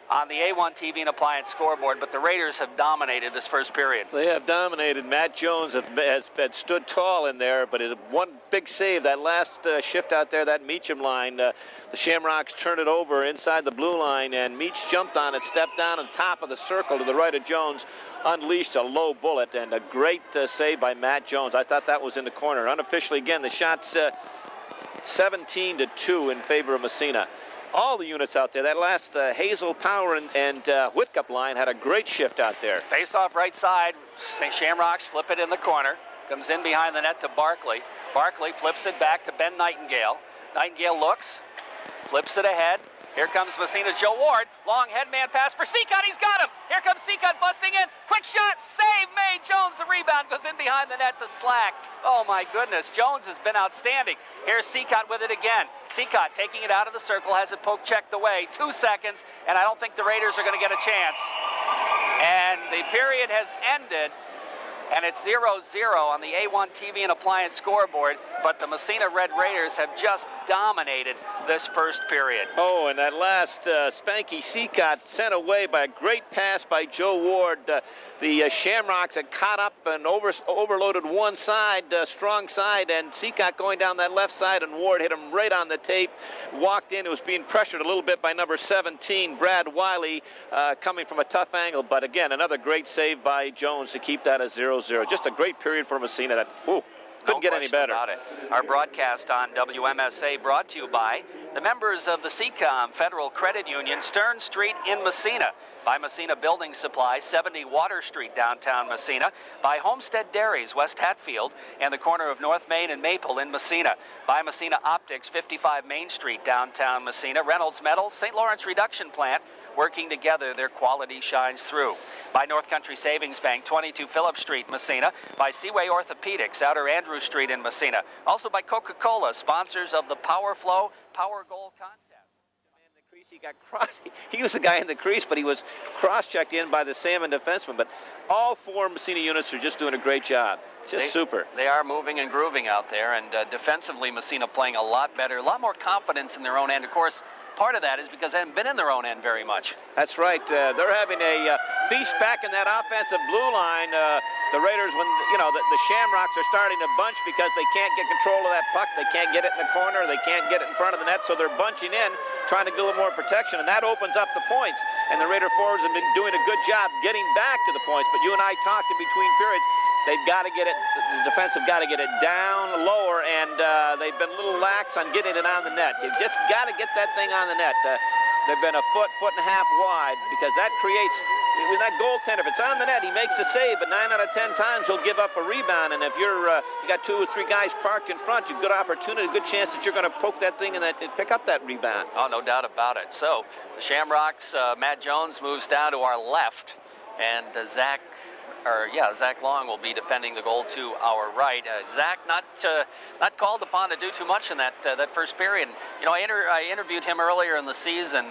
Speaker 1: on the A1 TV and Appliance scoreboard, but the Raiders have dominated this first period.
Speaker 2: They have dominated. Matt Jones has stood tall in there, but his one big save, that last shift out there, that Meacham line, the Shamrocks turned it over inside the blue line, and Meach jumped on it, stepped down on top of the circle to the right of Jones, unleashed a low bullet, and a great save by Matt Jones. I thought that was in the corner. Unofficially, again, the shot's 17-2 in favor of Massena. All the units out there. That last Hazel, Power, and Whitcup line had a great shift out there.
Speaker 1: Face off right side. Shamrocks flip it in the corner. Comes in behind the net to Barkley. Barkley flips it back to Ben Nightingale. Nightingale looks, flips it ahead. Here comes Massena's Joe Ward. Long headman pass for Seacott. He's got him. Here comes Seacott busting in. Quick shot. Save made. Jones, the rebound, goes in behind the net to Slack. Oh, my goodness. Jones has been outstanding. Here's Seacott with it again. Seacott taking it out of the circle, has it poke checked away. 2 seconds, and I don't think the Raiders are going to get a chance. And the period has ended. And it's 0-0 on the A1 TV and Appliance scoreboard, but the Massena Red Raiders have just dominated this first period.
Speaker 2: Oh, and that last Spanky Seacott sent away by a great pass by Joe Ward. The Shamrocks had caught up and overloaded one side, strong side, and Seacott going down that left side, and Ward hit him right on the tape. Walked in, it was being pressured a little bit by number 17, Brad Wiley, coming from a tough angle, but again, another great save by Jones to keep that at 0-0. Just a great period for Massena. That couldn't get any better.
Speaker 1: About it. Our broadcast on WMSA brought to you by the members of the CCOM Federal Credit Union, Stern Street in Massena, by Massena Building Supply, 70 Water Street, downtown Massena, by Homestead Dairies, West Hatfield, and the corner of North Main and Maple in Massena, by Massena Optics, 55 Main Street, downtown Massena, Reynolds Metals, St. Lawrence Reduction Plant, working together, their quality shines through. By North Country Savings Bank, 22 Phillip Street, Massena. By Seaway Orthopedics, Outer Andrew Street in Massena. Also by Coca-Cola, sponsors of the Power Flow Power Goal Contest.
Speaker 2: Man, the crease, he got crossed. He was the guy in the crease, but he was cross-checked in by the Salmon defenseman. But all 4 Massena units are just doing a great job. Just super.
Speaker 1: They are moving and grooving out there, and defensively, Massena playing a lot better, a lot more confidence in their own end. Of course, part of that is because they haven't been in their own end very much.
Speaker 2: That's right. They're having a feast back in that offensive blue line. The Raiders, when the Shamrocks are starting to bunch because they can't get control of that puck. They can't get it in the corner. They can't get it in front of the net, so they're bunching in, trying to get a little more protection, and that opens up the points. And the Raider forwards have been doing a good job getting back to the points. But you and I talked in between periods. They've got to get it, the defense have got to get it down lower, and they've been a little lax on getting it on the net. They've just got to get that thing on the net. They've been a foot and a half wide, because that creates, with that goaltender, if it's on the net, he makes a save, but 9 out of 10 times he'll give up a rebound. And if you got 2 or 3 guys parked in front, you've got a good opportunity, a good chance that you're going to poke that thing and pick up that rebound.
Speaker 1: Oh, no doubt about it. So the Shamrocks, Matt Jones moves down to our left. And Zach Long will be defending the goal to our right. Zach not called upon to do too much in that first period. You know, I interviewed him earlier in the season.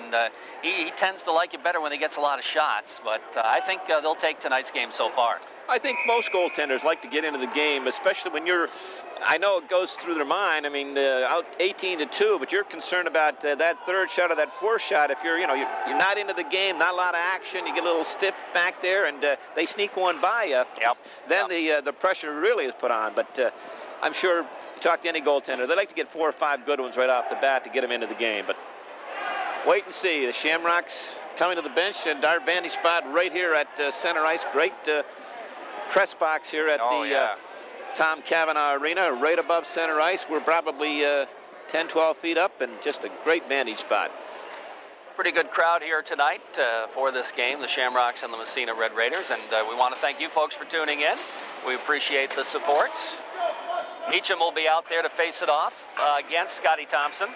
Speaker 1: He tends to like it better when he gets a lot of shots, but I think they'll take tonight's game so far.
Speaker 2: I think most goaltenders like to get into the game, especially when you're, I know it goes through their mind, I mean, out 18-2, but you're concerned about that third shot or that fourth shot. If you're not into the game, not a lot of action, you get a little stiff back there, and they sneak one by you.
Speaker 1: Yep.
Speaker 2: Then the pressure really is put on. But I'm sure you talk to any goaltender, they like to get 4 or 5 good ones right off the bat to get them into the game. But wait and see. The Shamrocks coming to the bench, and our vantage spot right here at center ice. Great press box here at Tom Cavanaugh Arena, right above center ice. We're probably 10, 12 feet up, and just a great vantage spot.
Speaker 1: Pretty good crowd here tonight for this game, the Shamrocks and the Massena Red Raiders, and we want to thank you folks for tuning in. We appreciate the support. Meacham will be out there to face it off against Scotty Thompson,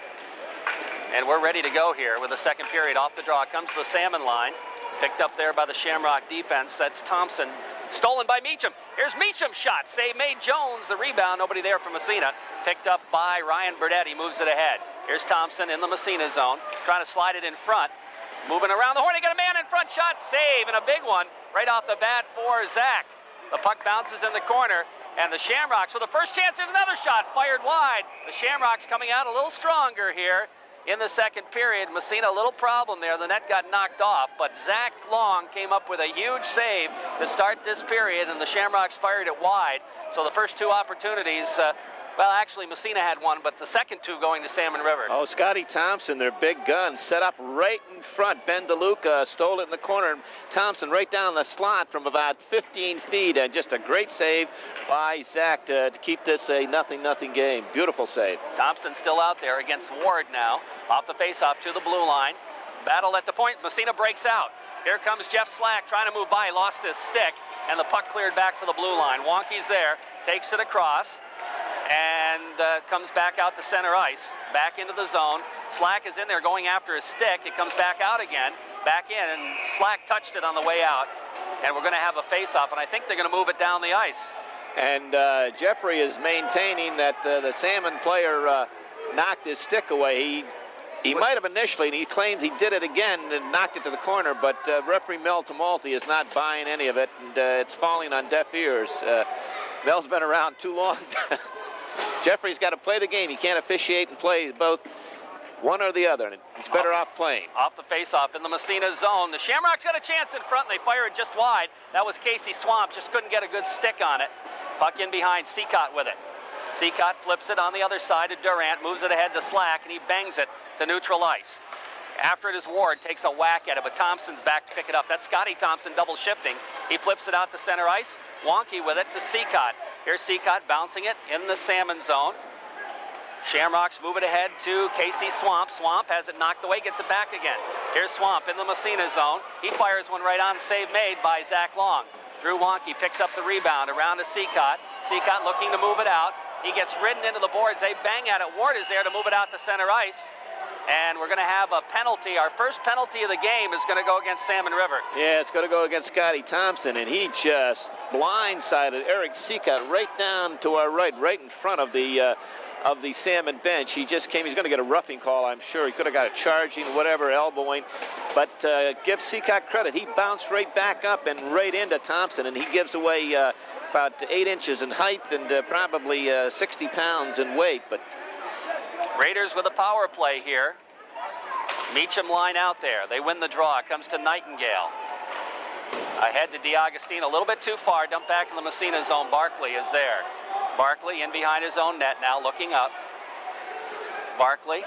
Speaker 1: and we're ready to go here with the second period. Off the draw comes the Salmon line, picked up there by the Shamrock defense. That's Thompson. Stolen by Meacham. Here's Meacham's shot. Save made. Jones, the rebound. Nobody there for Massena. Picked up by Ryan Burdett. He moves it ahead. Here's Thompson in the Massena zone. Trying to slide it in front. Moving around the horn. He got a man in front. Shot. Save. And a big one right off the bat for Zach. The puck bounces in the corner. And the Shamrocks, for the first chance, there's another shot. Fired wide. The Shamrocks coming out a little stronger here in the second period. Massena, a little problem there. The net got knocked off, but Zach Long came up with a huge save to start this period, and the Shamrocks fired it wide. So the first two opportunities, well, actually Massena had one, but the second two going to Salmon River.
Speaker 2: Oh, Scotty Thompson, their big gun, set up right in front. Ben DeLuca stole it in the corner. Thompson right down the slot from about 15 feet, and just a great save by Zach to keep this a 0-0 game. Beautiful save.
Speaker 1: Thompson still out there against Ward now. Off the faceoff to the blue line. Battle at the point. Massena breaks out. Here comes Jeff Slack trying to move by. He lost his stick, and the puck cleared back to the blue line. Wonky's there, takes it across, and comes back out to center ice, back into the zone. Slack is in there going after his stick. It comes back out again, back in, and Slack touched it on the way out. And we're going to have a face-off, and I think they're going to move it down the ice.
Speaker 2: And Jeffrey is maintaining that the Salmon player knocked his stick away. He might have initially, and he claimed he did it again and knocked it to the corner, but referee Mel Tamalti is not buying any of it, and it's falling on deaf ears. Mel's been around too long. Jeffrey's got to play the game. He can't officiate and play both one or the other, and he's better off playing.
Speaker 1: Off the face-off in the Massena zone. The Shamrocks got a chance in front, and they fire it just wide. That was Casey Swamp, just couldn't get a good stick on it. Puck in behind, Seacott with it. Seacott flips it on the other side to Durant, moves it ahead to Slack, and he bangs it to neutral ice. After it is Ward, takes a whack at it, but Thompson's back to pick it up. That's Scotty Thompson double shifting. He flips it out to center ice. Wonky with it to Seacott. Here's Seacott bouncing it in the Salmon zone. Shamrocks move it ahead to Casey Swamp. Swamp has it knocked away, gets it back again. Here's Swamp in the Massena zone. He fires one right on, save made by Zach Long. Drew Wonky picks up the rebound around to Seacott. Seacott looking to move it out. He gets ridden into the boards. They bang at it. Ward is there to move it out to center ice. And we're going to have a penalty. Our first penalty of the game is going to go against Salmon River.
Speaker 2: Yeah, it's going to go against Scotty Thompson, and he just blindsided Eric Seacott right down to our right in front of the Salmon bench. He just came. He's going to get a roughing call, I'm sure. He could have got a charging, whatever, elbowing. But give Seacott credit. He bounced right back up and right into Thompson, and he gives away about 8 inches in height and probably 60 pounds in weight. But
Speaker 1: Raiders with a power play here. Meacham line out there. They win the draw. It comes to Nightingale. Ahead to DiAgostino. A little bit too far. Dump back in the Massena zone. Barkley is there. Barkley in behind his own net now, looking up. Barkley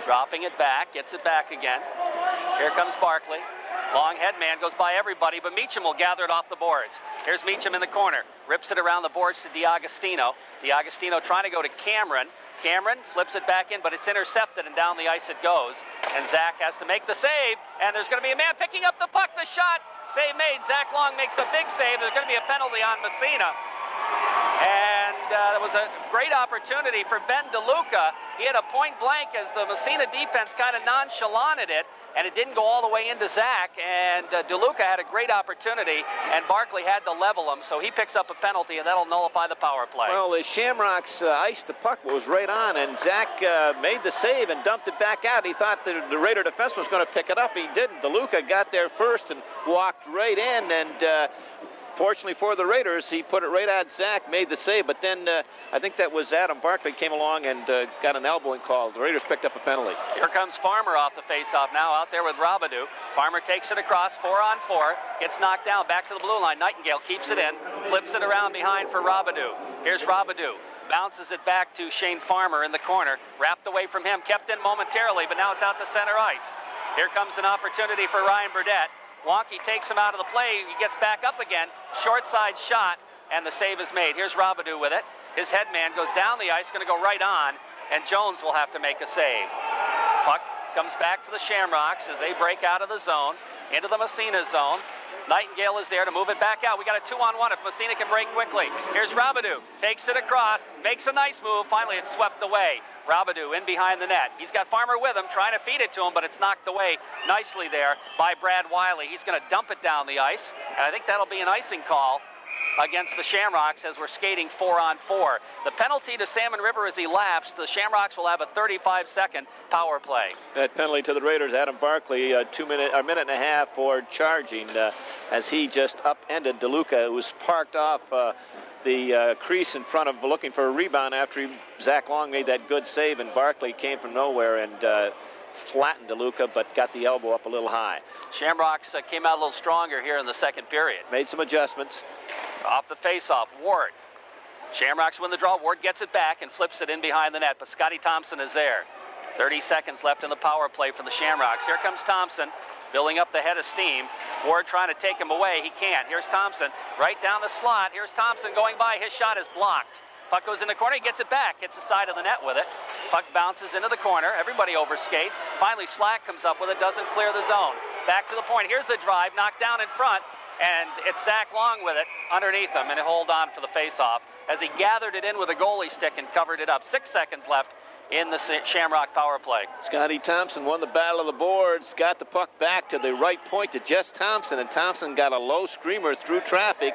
Speaker 1: dropping it back. Gets it back again. Here comes Barkley. Long head man goes by everybody, but Meacham will gather it off the boards. Here's Meacham in the corner. Rips it around the boards to DiAgostino. DiAgostino trying to go to Cameron. Cameron flips it back in, but it's intercepted, and down the ice it goes. And Zach has to make the save, and there's going to be a man picking up the puck. The shot, save made. Zach Long makes a big save. There's going to be a penalty on Massena. And there was a great opportunity for Ben DeLuca. He had a point blank as the Massena defense kind of nonchalanted it, and it didn't go all the way into Zach, and DeLuca had a great opportunity, and Barkley had to level him, so he picks up a penalty, and that'll nullify the power play.
Speaker 2: Well, the Shamrocks iced the puck, was right on, and Zach made the save and dumped it back out. He thought the Raider defense was going to pick it up. He didn't. DeLuca got there first and walked right in, and fortunately for the Raiders, he put it right at Zach, made the save, but then I think that was Adam Barkley came along and got an elbowing call. The Raiders picked up a penalty.
Speaker 1: Here comes Farmer off the faceoff now, out there with Robidoux. Farmer takes it across, 4-on-4, gets knocked down, back to the blue line. Nightingale keeps it in, flips it around behind for Robidoux. Here's Robidoux. Bounces it back to Shane Farmer in the corner, wrapped away from him, kept in momentarily, but now it's out to center ice. Here comes an opportunity for Ryan Burdette. Wonky takes him out of the play. He gets back up again. Short side shot, and the save is made. Here's Robidoux with it. His head man goes down the ice, going to go right on, and Jones will have to make a save. Puck comes back to the Shamrocks as they break out of the zone, into the Massena zone. Nightingale is there to move it back out. We got a 2-on-1 if Massena can break quickly. Here's Robidoux, takes it across, makes a nice move. Finally, it's swept away. Robidoux in behind the net. He's got Farmer with him, trying to feed it to him, but it's knocked away nicely there by Brad Wiley. He's going to dump it down the ice, and I think that'll be an icing call against the Shamrocks as we're skating 4-on-4. The penalty to Salmon River is elapsed. The Shamrocks will have a 35-second power play.
Speaker 2: That penalty to the Raiders, Adam Barkley, a minute and a half for charging as he just upended DeLuca, who was parked off the crease in front of looking for a rebound after Zach Long made that good save, and Barkley came from nowhere and flattened DeLuca, but got the elbow up a little high.
Speaker 1: Shamrocks came out a little stronger here in the second period.
Speaker 2: Made some adjustments.
Speaker 1: Off the face-off, Ward. Shamrocks win the draw. Ward gets it back and flips it in behind the net, but Scotty Thompson is there. 30 seconds left in the power play for the Shamrocks. Here comes Thompson, building up the head of steam. Ward trying to take him away. He can't. Here's Thompson right down the slot. Here's Thompson going by. His shot is blocked. Puck goes in the corner. He gets it back. Hits the side of the net with it. Puck bounces into the corner. Everybody overskates. Finally, Slack comes up with it. Doesn't clear the zone. Back to the point. Here's the drive. Knocked down in front. And it's Zach Long with it underneath him, and he'll hold on for the face-off as he gathered it in with a goalie stick and covered it up. 6 seconds left in the Shamrock power play.
Speaker 2: Scotty Thompson won the battle of the boards, got the puck back to the right point to Jess Thompson, and Thompson got a low screamer through traffic.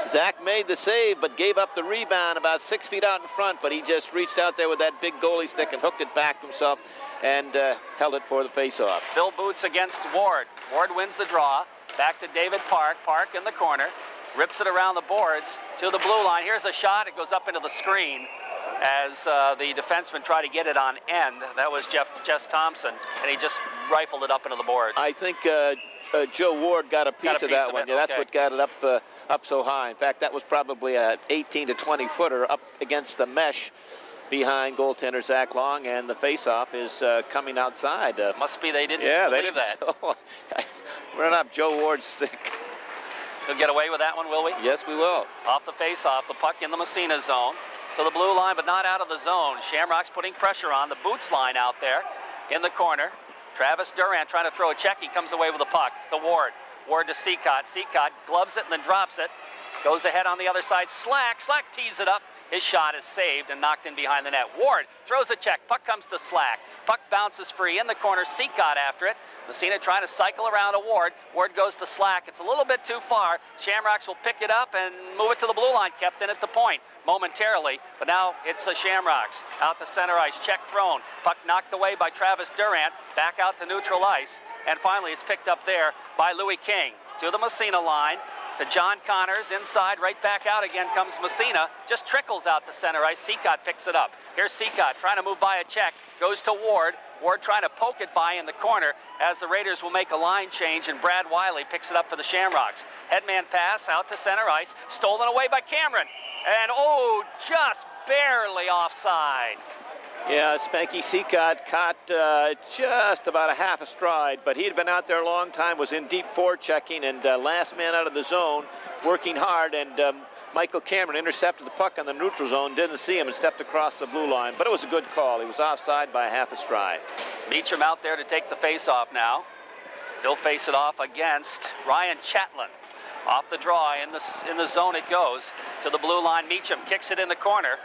Speaker 2: Zach made the save, but gave up the rebound about 6 feet out in front, but he just reached out there with that big goalie stick and hooked it back to himself and held it for the face-off.
Speaker 1: Phil Boots against Ward. Ward wins the draw. Back to David Park. Park in the corner. Rips it around the boards to the blue line. Here's a shot. It goes up into the screen as the defenseman tried to get it on end. That was Jess Thompson, and he just rifled it up into the boards.
Speaker 2: I think Joe Ward got a piece of that one. Yeah, that's what got it up so high. In fact, that was probably a 18 to 20 footer up against the mesh behind goaltender Zach Long, and the face-off is coming outside.
Speaker 1: Must be they didn't believe that.
Speaker 2: So, run up Joe Ward's stick.
Speaker 1: We'll get away with that one, will we?
Speaker 2: Yes, we will.
Speaker 1: Off the face-off, the puck in the Massena zone to the blue line, but not out of the zone. Shamrock's putting pressure on the Boots line out there in the corner. Travis Durant trying to throw a check. He comes away with the puck. The Ward. Ward to Seacott. Seacott gloves it and then drops it. Goes ahead on the other side. Slack tees it up. His shot is saved and knocked in behind the net. Ward throws a check. Puck comes to Slack. Puck bounces free in the corner. Seacott after it. Massena trying to cycle around a Ward. Ward goes to Slack. It's a little bit too far. Shamrocks will pick it up and move it to the blue line. Kept in at the point momentarily, but now it's the Shamrocks. Out to center ice. Check thrown. Puck knocked away by Travis Durant. Back out to neutral ice. And finally it's picked up there by Louis King. To the Massena line. To John Connors, inside, right back out again comes Massena. Just trickles out to center ice. Seacott picks it up. Here's Seacott trying to move by a check. Goes to Ward. Ward trying to poke it by in the corner as the Raiders will make a line change, and Brad Wiley picks it up for the Shamrocks. Headman pass out to center ice. Stolen away by Cameron. And just barely offside.
Speaker 2: Yeah, Spanky Seacott caught just about a half a stride, but he had been out there a long time, was in deep forechecking, and last man out of the zone, working hard, and Michael Cameron intercepted the puck on the neutral zone, didn't see him, and stepped across the blue line, but it was a good call. He was offside by a half a stride.
Speaker 1: Meacham out there to take the face-off now. He'll face it off against Ryan Chatlin. Off the draw, in the zone it goes. To the blue line, Meacham kicks it in the corner.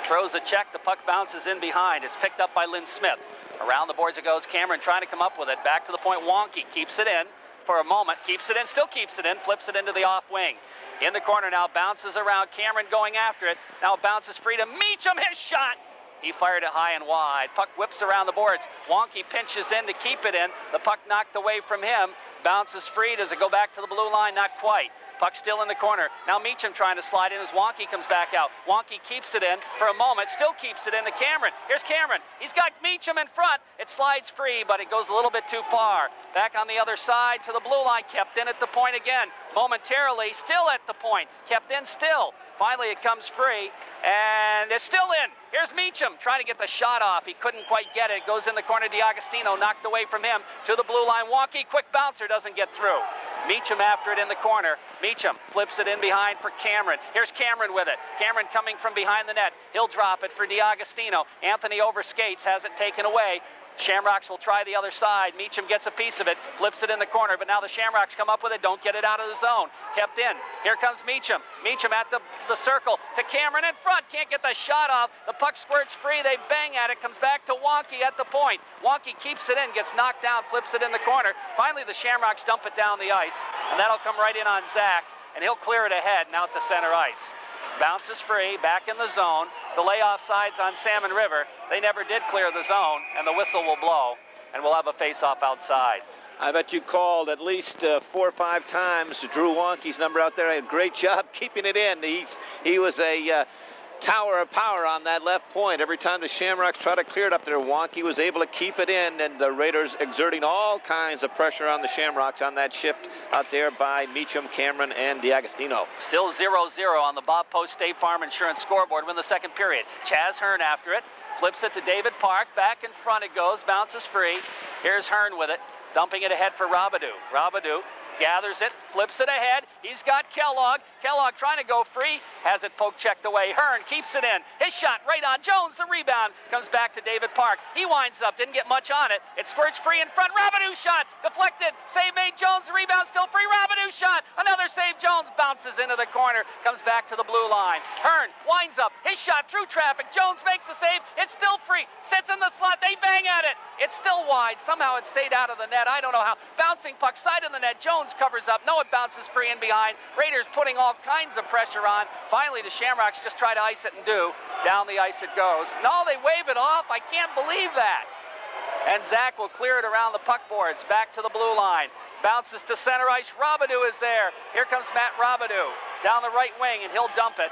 Speaker 1: Throws a check, the puck bounces in behind. It's picked up by Lynn Smith. Around the boards it goes, Cameron trying to come up with it. Back to the point, Wonky keeps it in for a moment. Keeps it in, still keeps it in, flips it into the off wing. In the corner now, bounces around, Cameron going after it. Now bounces free to Meacham, his shot! He fired it high and wide. Puck whips around the boards. Wonky pinches in to keep it in. The puck knocked away from him. Bounces free. Does it go back to the blue line? Not quite. Puck still in the corner. Now Meacham trying to slide in as Wonky comes back out. Wonky keeps it in for a moment. Still keeps it in to Cameron. Here's Cameron. He's got Meacham in front. It slides free, but it goes a little bit too far. Back on the other side to the blue line. Kept in at the point again. Momentarily, still at the point. Kept in still. Finally, it comes free, and it's still in. Here's Meacham trying to get the shot off. He couldn't quite get it. It goes in the corner. D'Agostino knocked away from him to the blue line. Wonky, quick bouncer, doesn't get through. Meacham after it in the corner. Meacham flips it in behind for Cameron. Here's Cameron with it. Cameron coming from behind the net. He'll drop it for D'Agostino. Anthony overskates, has it taken away. Shamrocks will try the other side. Meacham gets a piece of it, flips it in the corner, but now the Shamrocks come up with it, don't get it out of the zone. Kept in. Here comes Meacham. Meacham at the circle to Cameron in front. Can't get the shot off. The puck squirts free. They bang at it. Comes back to Wonky at the point. Wonky keeps it in, gets knocked down, flips it in the corner. Finally, the Shamrocks dump it down the ice, and that'll come right in on Zach, and he'll clear it ahead and out to center ice. Bounces free, back in the zone. The layoff sides on Salmon River. They never did clear the zone, and the whistle will blow, and we'll have a face-off outside.
Speaker 2: I bet you called at least 4 or 5 times. Drew Wonky's number out there. A great job keeping it in. He was a tower of power on that left point. Every time the Shamrocks tried to clear it up there, Wonky was able to keep it in, and the Raiders exerting all kinds of pressure on the Shamrocks on that shift out there by Meacham, Cameron, and D'Agostino.
Speaker 1: Still 0-0 on the Bob Post State Farm Insurance scoreboard in the second period. Chaz Hearn after it, flips it to David Park. Back in front it goes, bounces free. Here's Hearn with it, dumping it ahead for Robidoux. Robidoux gathers it, flips it ahead. He's got Kellogg. Kellogg trying to go free. Has it poke checked away. Hearn keeps it in. His shot right on Jones. The rebound comes back to David Park. He winds up. Didn't get much on it. It squirts free in front. Robidoux shot. Deflected. Save made Jones. The rebound still free. Robidoux shot. Another save. Jones bounces into the corner. Comes back to the blue line. Hearn winds up. His shot through traffic. Jones makes the save. It's still free. Sits in the slot. They bang at it. It's still wide. Somehow it stayed out of the net. I don't know how. Bouncing puck side of the net. Jones covers up. No, it bounces free in behind. Raiders putting all kinds of pressure on. Finally, the Shamrocks just try to ice it and do. Down the ice it goes. No, they wave it off. I can't believe that. And Zach will clear it around the puck boards. Back to the blue line. Bounces to center ice. Robidoux is there. Here comes Matt Robidoux down the right wing, and he'll dump it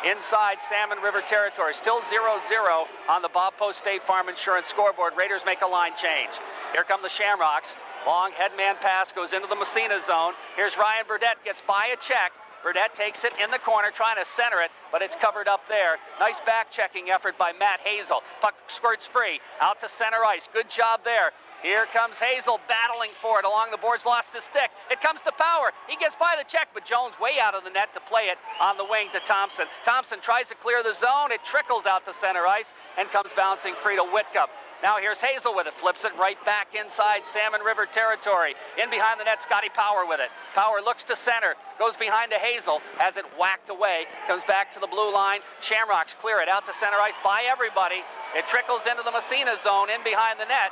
Speaker 1: inside Salmon River territory. Still 0-0 on the Bob Post State Farm Insurance scoreboard. Raiders make a line change. Here come the Shamrocks. Long headman pass goes into the Massena zone. Here's Ryan Burdett, gets by a check. Burdett takes it in the corner, trying to center it, but it's covered up there. Nice back-checking effort by Matt Hazel. Puck squirts free, out to center ice. Good job there. Here comes Hazel battling for it along the boards, lost his stick. It comes to Power. He gets by the check, but Jones way out of the net to play it on the wing to Thompson. Thompson tries to clear the zone. It trickles out to center ice and comes bouncing free to Whitcup. Now here's Hazel with it, flips it right back inside Salmon River territory. In behind the net, Scotty Power with it. Power looks to center, goes behind to Hazel, has it whacked away, comes back to the blue line. Shamrocks clear it out to center ice by everybody. It trickles into the Massena zone in behind the net.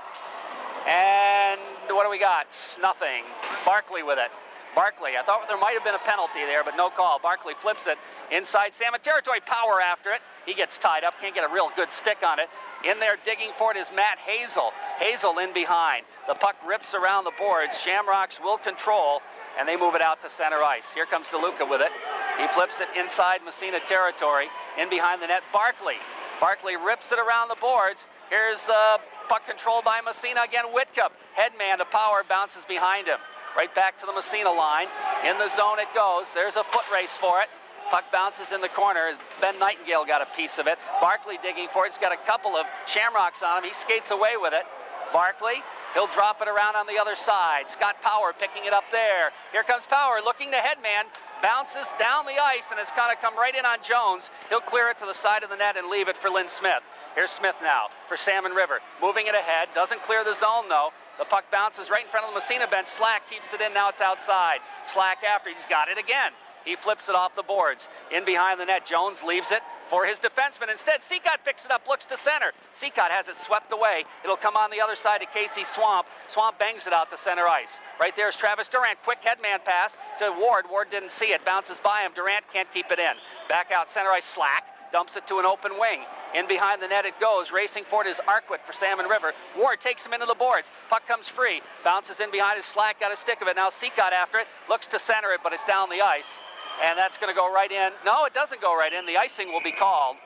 Speaker 1: And what do we got? Nothing. Barkley with it. Barkley, I thought there might have been a penalty there, but no call. Barkley flips it inside Salmon territory. Power after it. He gets tied up, can't get a real good stick on it. In there digging for it is Matt Hazel. Hazel in behind. The puck rips around the boards. Shamrocks will control, and they move it out to center ice. Here comes DeLuca with it. He flips it inside Massena territory. In behind the net, Barkley. Barkley rips it around the boards. Here's the puck controlled by Massena again. Whitcup, headman to Power, bounces behind him. Right back to the Massena line. In the zone it goes. There's a foot race for it. Puck bounces in the corner. Ben Nightingale got a piece of it. Barkley digging for it. He's got a couple of Shamrocks on him. He skates away with it. Barkley He'll drop it around on the other side. Scott Power picking it up there. Here comes Power looking to headman. Bounces down the ice, and it's going to come right in on Jones. He'll clear it to the side of the net and leave it for Lynn Smith. Here's Smith now for Salmon River. Moving it ahead. Doesn't clear the zone, though. The puck bounces right in front of the Massena bench. Slack keeps it in. Now it's outside. Slack after. He's got it again. He flips it off the boards. In behind the net, Jones leaves it for his defenseman. Instead, Seacott picks it up, looks to center. Seacott has it swept away. It'll come on the other side to Casey Swamp. Swamp bangs it out to center ice. Right there is Travis Durant. Quick headman pass to Ward. Ward didn't see it. Bounces by him. Durant can't keep it in. Back out center ice. Slack dumps it to an open wing. In behind the net it goes. Racing for it is Arquette for Salmon River. Ward takes him into the boards. Puck comes free. Bounces in behind his Slack. Got a stick of it. Now Seacott after it. Looks to center it, but it's down the ice. And that's going to go right in. No, it doesn't go right in. The icing will be called.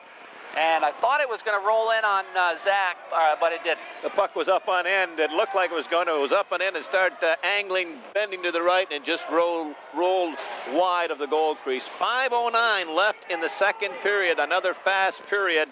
Speaker 1: And I thought it was going to roll in on Zach, but it didn't.
Speaker 2: The puck was up on end. It looked like it was going to. It was up on end and started angling, bending to the right, and just rolled wide of the goal crease. 5:09 left in the second period. Another fast period.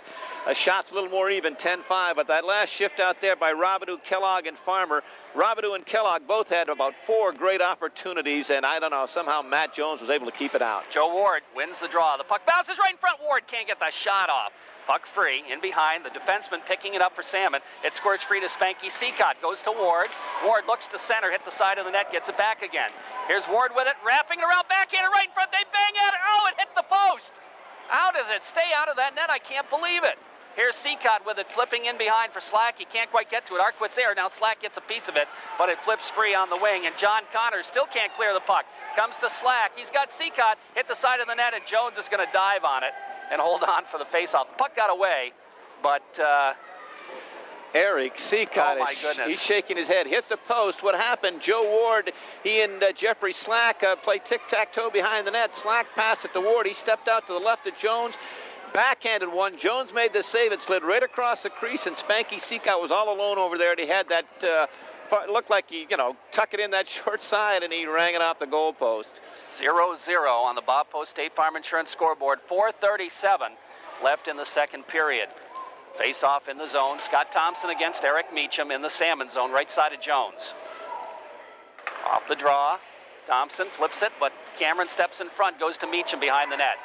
Speaker 2: Shots a little more even, 10-5. But that last shift out there by Robidoux, Kellogg, and Farmer. Robidoux and Kellogg both had about 4 great opportunities, and I don't know, somehow Matt Jones was able to keep it out.
Speaker 1: Joe Ward wins the draw. The puck bounces right in front. Ward can't get the shot off. Puck free, in behind, the defenseman picking it up for Salmon. It squirts free to Spanky Seacott, goes to Ward. Ward looks to center, hit the side of the net, gets it back again. Here's Ward with it, wrapping it around, backhander right in front, they bang at it, oh, it hit the post! How does it stay out of that net? I can't believe it. Here's Seacott with it, flipping in behind for Slack. He can't quite get to it. Arquette's there. Now Slack gets a piece of it, but it flips free on the wing, and John Connors still can't clear the puck. Comes to Slack. He's got Seacott, hit the side of the net, and Jones is going to dive on it and hold on for the faceoff. The puck got away, but
Speaker 2: Eric Seacott,
Speaker 1: oh my goodness,
Speaker 2: he's shaking his head. Hit the post. What happened? Joe Ward, he and Jeffrey Slack played tic-tac-toe behind the net. Slack passed it to Ward. He stepped out to the left of Jones. Backhanded one. Jones made the save. It slid right across the crease, and Spanky Seacott was all alone over there. And he had that, looked like he, tuck it in that short side, and he rang it off the goal post.
Speaker 1: 0-0 on the Bob Post State Farm Insurance scoreboard. 4:37 left in the second period. Face off in the zone. Scott Thompson against Eric Meacham in the Salmon zone, right side of Jones. Off the draw. Thompson flips it, but Cameron steps in front, goes to Meacham behind the net.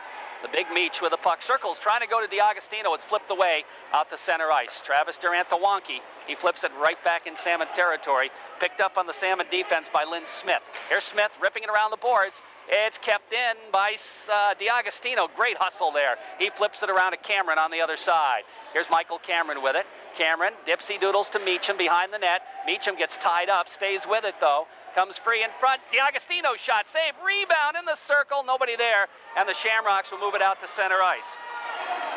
Speaker 1: The big Meach with the puck. Circles, trying to go to DiAgostino. It's flipped away out to center ice. Travis Durant to Wonky. He flips it right back in Salmon territory. Picked up on the Salmon defense by Lynn Smith. Here's Smith ripping it around the boards. It's kept in by DiAgostino. Great hustle there. He flips it around to Cameron on the other side. Here's Michael Cameron with it. Cameron dipsy doodles to Meacham behind the net. Meacham gets tied up, stays with it though. Comes free in front. DiAgostino shot, save, rebound in the circle. Nobody there. And the Shamrocks will move it out to center ice.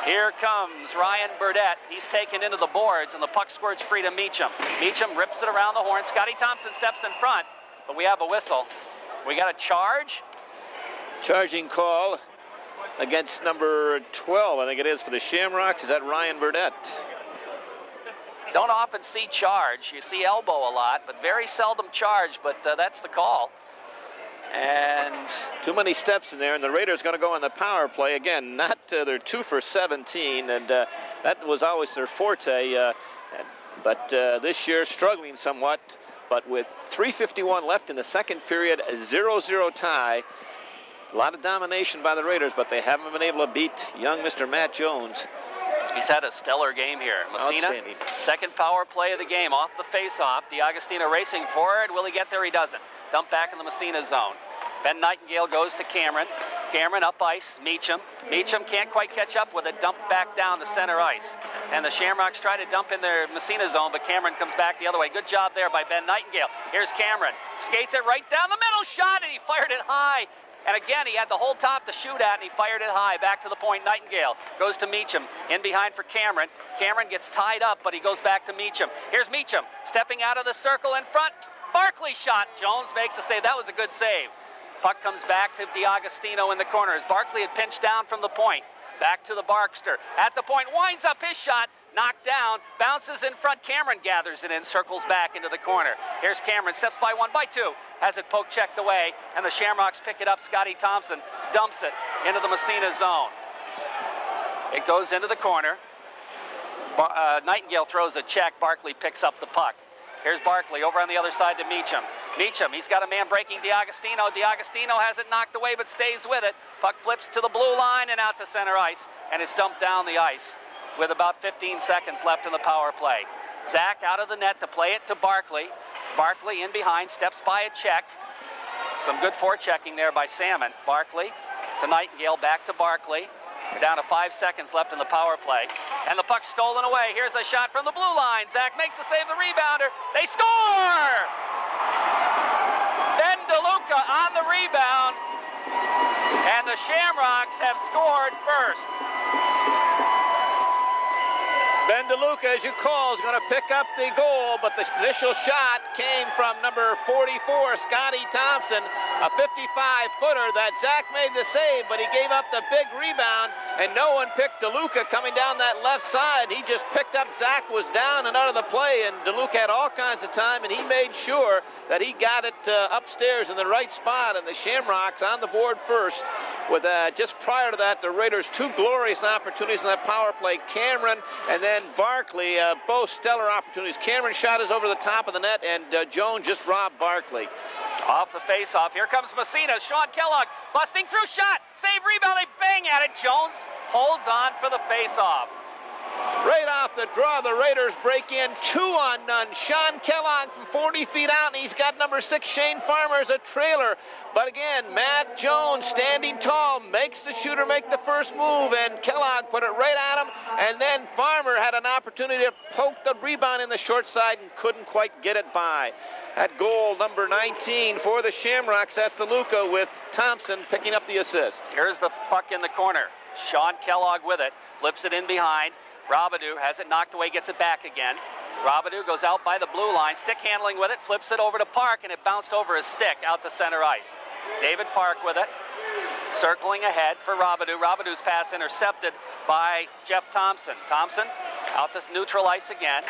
Speaker 1: Here comes Ryan Burdett. He's taken into the boards, and the puck squirts free to Meacham. Meacham rips it around the horn. Scotty Thompson steps in front, but we have a whistle. We got a charge.
Speaker 2: Charging call against number 12, I think it is, for the Shamrocks. Is that Ryan Burdett?
Speaker 1: Don't often see charge. You see elbow a lot, but very seldom charge, but that's the call. And
Speaker 2: too many steps in there, and the Raiders going to go on the power play. Again, they're 2 for 17, and that was always their forte, but this year struggling somewhat. But with 3:51 left in the second period, a 0-0 tie. A lot of domination by the Raiders, but they haven't been able to beat young Mr. Matt Jones.
Speaker 1: He's had a stellar game here. Massena, second power play of the game, off the face-off. DiAgostino racing forward. Will he get there? He doesn't. Dump back in the Massena zone. Ben Nightingale goes to Cameron. Cameron up ice. Meacham. Meacham can't quite catch up with it. Dump back down to center ice. And the Shamrocks try to dump in their Massena zone, but Cameron comes back the other way. Good job there by Ben Nightingale. Here's Cameron. Skates it right down the middle. Shot, and he fired it high. And again, he had the whole top to shoot at, and he fired it high. Back to the point, Nightingale goes to Meacham. In behind for Cameron. Cameron gets tied up, but he goes back to Meacham. Here's Meacham, stepping out of the circle in front. Barkley shot. Jones makes a save. That was a good save. Puck comes back to DiAgostino in the corner as Barkley had pinched down from the point. Back to the Barkster. At the point, winds up his shot. Knocked down, bounces in front. Cameron gathers it in, circles back into the corner. Here's Cameron, steps by 1, by 2, has it poke checked away, and the Shamrocks pick it up. Scotty Thompson dumps it into the Massena zone. It goes into the corner. Nightingale throws a check. Barkley picks up the puck. Here's Barkley over on the other side to Meacham. Meacham, he's got a man breaking D'Agostino. D'Agostino has it knocked away but stays with it. Puck flips to the blue line and out to center ice, and it's dumped down the ice with about 15 seconds left in the power play. Zach out of the net to play it to Barkley. Barkley in behind, steps by a check. Some good forechecking there by Salmon. Barkley to Nightingale, back to Barkley. We're down to 5 seconds left in the power play. And the puck's stolen away. Here's a shot from the blue line. Zach makes the save, the rebounder. They score! Ben DeLuca on the rebound. And the Shamrocks have scored first.
Speaker 2: Ben DeLuca, as you call, is going to pick up the goal, but the initial shot came from number 44, Scotty Thompson, a 55-footer that Zach made the save, but he gave up the big rebound, and no one picked DeLuca coming down that left side. He just picked up. Zach was down and out of the play, and DeLuca had all kinds of time, and he made sure that he got it upstairs in the right spot, and the Shamrocks on the board first. With just prior to that, the Raiders 2 glorious opportunities in that power play. Cameron and then Barkley, both stellar opportunities. Cameron shot is over the top of the net, and Jones just robbed Barkley.
Speaker 1: Off the face-off, here comes Massena. Sean Kellogg busting through, shot, save, rebound, they bang at it. Jones holds on for the face-off.
Speaker 2: Right off the draw, the Raiders break in 2-on-0. Sean Kellogg from 40 feet out, and he's got number 6, Shane Farmer, as a trailer. But again, Matt Jones, standing tall, makes the shooter make the first move, and Kellogg put it right at him. And then Farmer had an opportunity to poke the rebound in the short side and couldn't quite get it by. At goal number 19 for the Shamrocks, that's DeLuca, with Thompson picking up the assist.
Speaker 1: Here's the puck in the corner. Sean Kellogg with it, flips it in behind. Robidoux has it knocked away, gets it back again. Robidoux goes out by the blue line, stick handling with it, flips it over to Park, and it bounced over his stick out to center ice. David Park with it, circling ahead for Robidoux. Robidoux's pass intercepted by Jeff Thompson. Thompson out to neutral ice again.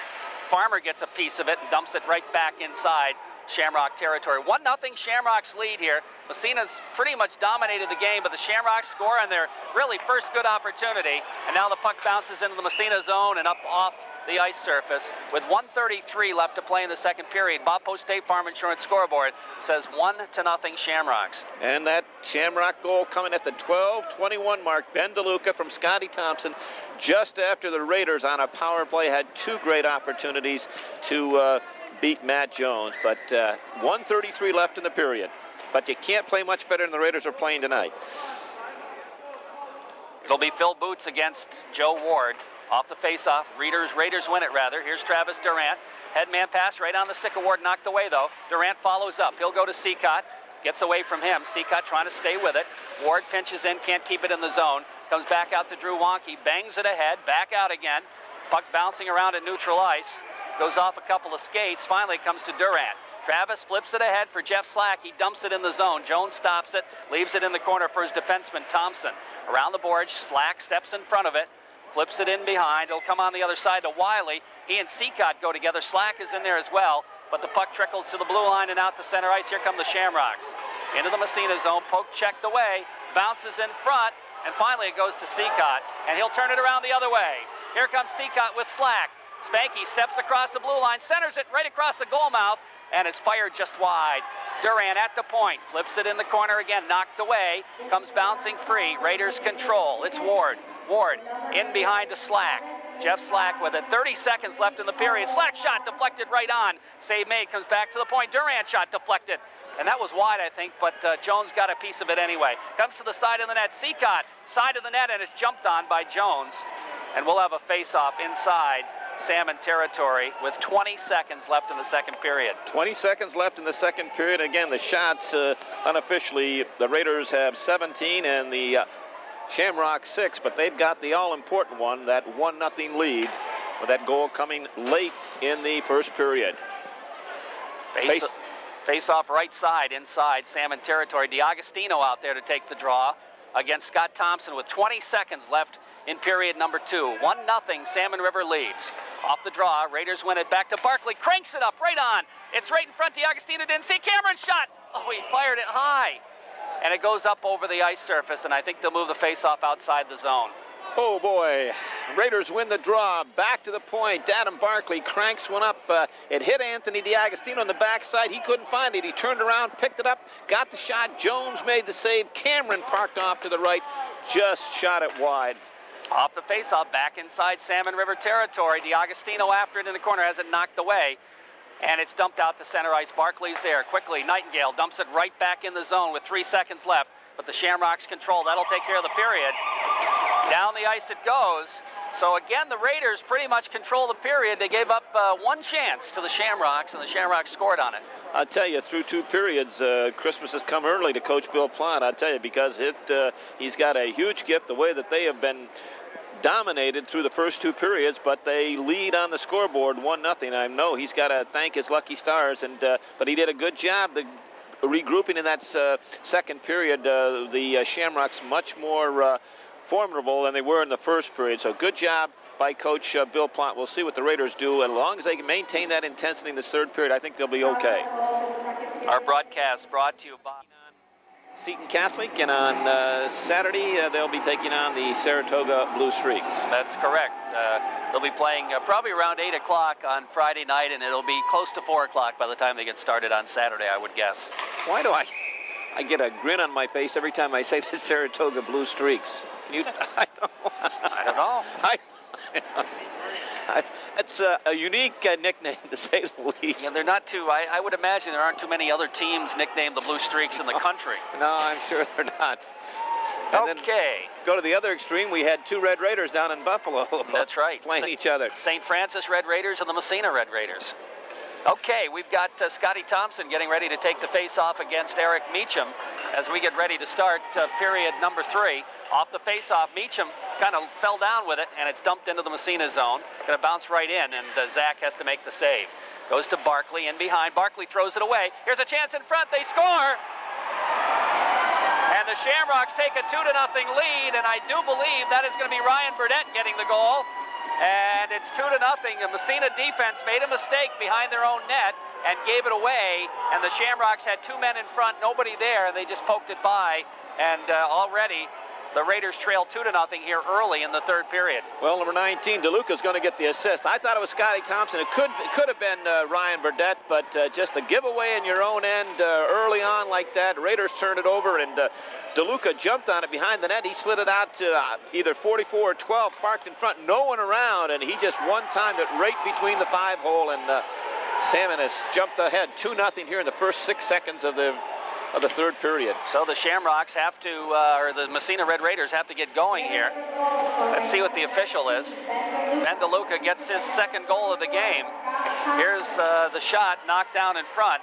Speaker 1: Farmer gets a piece of it and dumps it right back inside Shamrock territory. 1-0 Shamrocks lead here. Massena's pretty much dominated the game, but the Shamrocks score on their really first good opportunity. And now the puck bounces into the Massena zone and up off the ice surface with 1:33 left to play in the second period. Bob Post State Farm Insurance scoreboard says 1-0 Shamrocks.
Speaker 2: And that Shamrock goal coming at the 12:21 mark. Ben DeLuca from Scotty Thompson just after the Raiders on a power play had 2 great opportunities to beat Matt Jones, but 1:33 left in the period. But you can't play much better than the Raiders are playing tonight.
Speaker 1: It'll be Phil Boots against Joe Ward. Off the face-off, Raiders win it rather. Here's Travis Durant. Headman pass right on the stick of Ward, knocked away though. Durant follows up. He'll go to Seacott. Gets away from him. Seacott trying to stay with it. Ward pinches in, can't keep it in the zone. Comes back out to Drew Wonke, bangs it ahead, back out again. Puck bouncing around at neutral ice. Goes off a couple of skates, finally comes to Durant. Travis flips it ahead for Jeff Slack. He dumps it in the zone. Jones stops it, leaves it in the corner for his defenseman, Thompson. Around the boards, Slack steps in front of it, flips it in behind. It'll come on the other side to Wiley. He and Seacott go together. Slack is in there as well, but the puck trickles to the blue line and out to center ice. Here come the Shamrocks. Into the Massena zone, poke checked away, bounces in front, and finally it goes to Seacott, and he'll turn it around the other way. Here comes Seacott with Slack. Spanky steps across the blue line, centers it right across the goal mouth, and it's fired just wide. Durant at the point, flips it in the corner again, knocked away, comes bouncing free. Raiders control. It's Ward. Ward in behind to Slack. Jeff Slack with it. 30 seconds left in the period. Slack shot deflected right on. Save made, comes back to the point. Durant shot deflected. And that was wide, I think, but Jones got a piece of it anyway. Comes to the side of the net. Seacott, side of the net, and it's jumped on by Jones. And we'll have a face-off inside Salmon territory with 20 seconds left in the second period.
Speaker 2: 20 seconds left in the second period. Again, the shots unofficially, the Raiders have 17 and the Shamrocks 6, but they've got the all-important one, that 1-0 lead, with that goal coming late in the first period.
Speaker 1: Face off right side inside Salmon territory. D'Agostino out there to take the draw against Scott Thompson with 20 seconds left in period number 2. 1-0 Salmon River leads. Off the draw, Raiders win it back to Barkley, cranks it up right on. It's right in front. D'Agostino didn't see. Cameron shot. Oh, he fired it high. And it goes up over the ice surface, and I think they'll move the face-off outside the zone.
Speaker 2: Oh boy, Raiders win the draw. Back to the point. Adam Barkley cranks one up. It hit Anthony DiAgostino on the backside. He couldn't find it. He turned around, picked it up, got the shot. Jones made the save. Cameron parked off to the right, just shot it wide.
Speaker 1: Off the faceoff, back inside Salmon River territory. DiAgostino after it in the corner, has it knocked away. And it's dumped out to center ice. Barkley's there quickly. Nightingale dumps it right back in the zone with 3 seconds left. But the Shamrocks control. That'll take care of the period. Down the ice it goes. So again, the Raiders pretty much control the period. They gave up one chance to the Shamrocks, and the Shamrocks scored on it.
Speaker 2: I'll tell you, through 2 periods, Christmas has come early to Coach Bill Plant. I'll tell you, because he's got a huge gift, the way that they have been dominated through the first 2 periods, but they lead on the scoreboard 1-0. I know he's got to thank his lucky stars, but he did a good job. The regrouping in that second period, the Shamrocks much more formidable than they were in the first period. So good job by Coach Bill Plant. We'll see what the Raiders do. And as long as they can maintain that intensity in this third period, I think they'll be okay.
Speaker 1: Our broadcast brought to you by
Speaker 2: Seton Catholic, and on Saturday they'll be taking on the Saratoga Blue Streaks.
Speaker 1: That's correct. They'll be playing probably around 8 o'clock on Friday night, and it'll be close to 4 o'clock by the time they get started on Saturday, I would guess.
Speaker 2: Why do I get a grin on my face every time I say the Saratoga Blue Streaks? Can you?
Speaker 1: I don't know.
Speaker 2: It's a unique nickname, to say the least.
Speaker 1: Yeah, they're not too. I would imagine there aren't too many other teams nicknamed the Blue Streaks in the country.
Speaker 2: No, I'm sure they're not. And
Speaker 1: okay.
Speaker 2: Go to the other extreme. We had 2 Red Raiders down in Buffalo.
Speaker 1: That's right.
Speaker 2: Playing each other.
Speaker 1: St. Francis Red Raiders and the Massena Red Raiders. Okay, we've got Scotty Thompson getting ready to take the face-off against Eric Meacham as we get ready to start period number 3. Off the face-off, Meacham kind of fell down with it, and it's dumped into the Massena zone. Going to bounce right in, and Zach has to make the save. Goes to Barkley in behind. Barkley throws it away. Here's a chance in front. They score! And the Shamrocks take a 2-0 lead, and I do believe that is going to be Ryan Burdett getting the goal. And it's 2-0. The Massena defense made a mistake behind their own net and gave it away. And the Shamrocks had 2 men in front, nobody there, and they just poked it by. And already the Raiders trail 2-0 here early in the third period.
Speaker 2: Well, number 19, DeLuca's going to get the assist. I thought it was Scotty Thompson. It could have been Ryan Burdett, but just a giveaway in your own end early on like that. Raiders turned it over, and DeLuca jumped on it behind the net. He slid it out to either 44 or 12, parked in front, no one around, and he just one-timed it right between the 5-hole, and Salmon has jumped ahead 2-0 here in the first 6 seconds of the third period.
Speaker 1: So the Shamrocks have to, or the Massena Red Raiders have to get going here. Let's see what the official is. Ben DeLuca gets his second goal of the game. Here's the shot knocked down in front,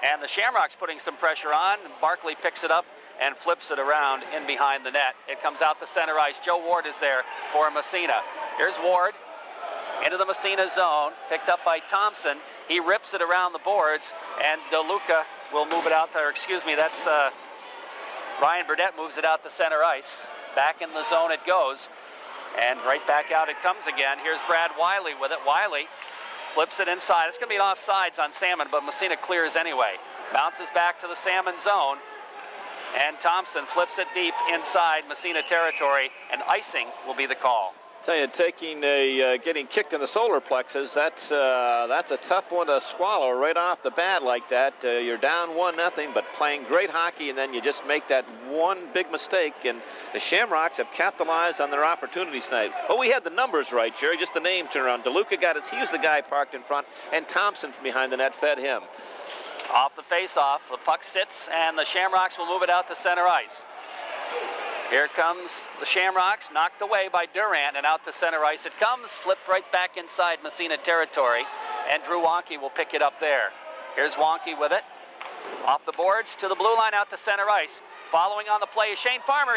Speaker 1: and the Shamrocks putting some pressure on. Barkley picks it up and flips it around in behind the net. It comes out to center ice. Joe Ward is there for Massena. Here's Ward into the Massena zone, picked up by Thompson. He rips it around the boards, and DeLuca will move it out there. Excuse me, that's Ryan Burdett moves it out to center ice. Back in the zone it goes, and right back out it comes again. Here's Brad Wiley with it. Wiley flips it inside. It's going to be an offsides on Salmon, but Massena clears anyway. Bounces back to the Salmon zone, and Thompson flips it deep inside Massena territory, and icing will be the call.
Speaker 2: Tell you, getting kicked in the solar plexus, that's a tough one to swallow right off the bat like that. You're down 1-0, but playing great hockey, and then you just make that one big mistake, and the Shamrocks have capitalized on their opportunities tonight. Oh, we had the numbers right, Jerry, just the name turn around. DeLuca got it. He was the guy parked in front, and Thompson from behind the net fed him.
Speaker 1: Off the face-off, the puck sits, and the Shamrocks will move it out to center ice. Here comes the Shamrocks, knocked away by Durant, and out to center ice it comes, flipped right back inside Massena territory, and Drew Wonke will pick it up there. Here's Wonke with it. Off the boards to the blue line, out to center ice. Following on the play is Shane Farmer.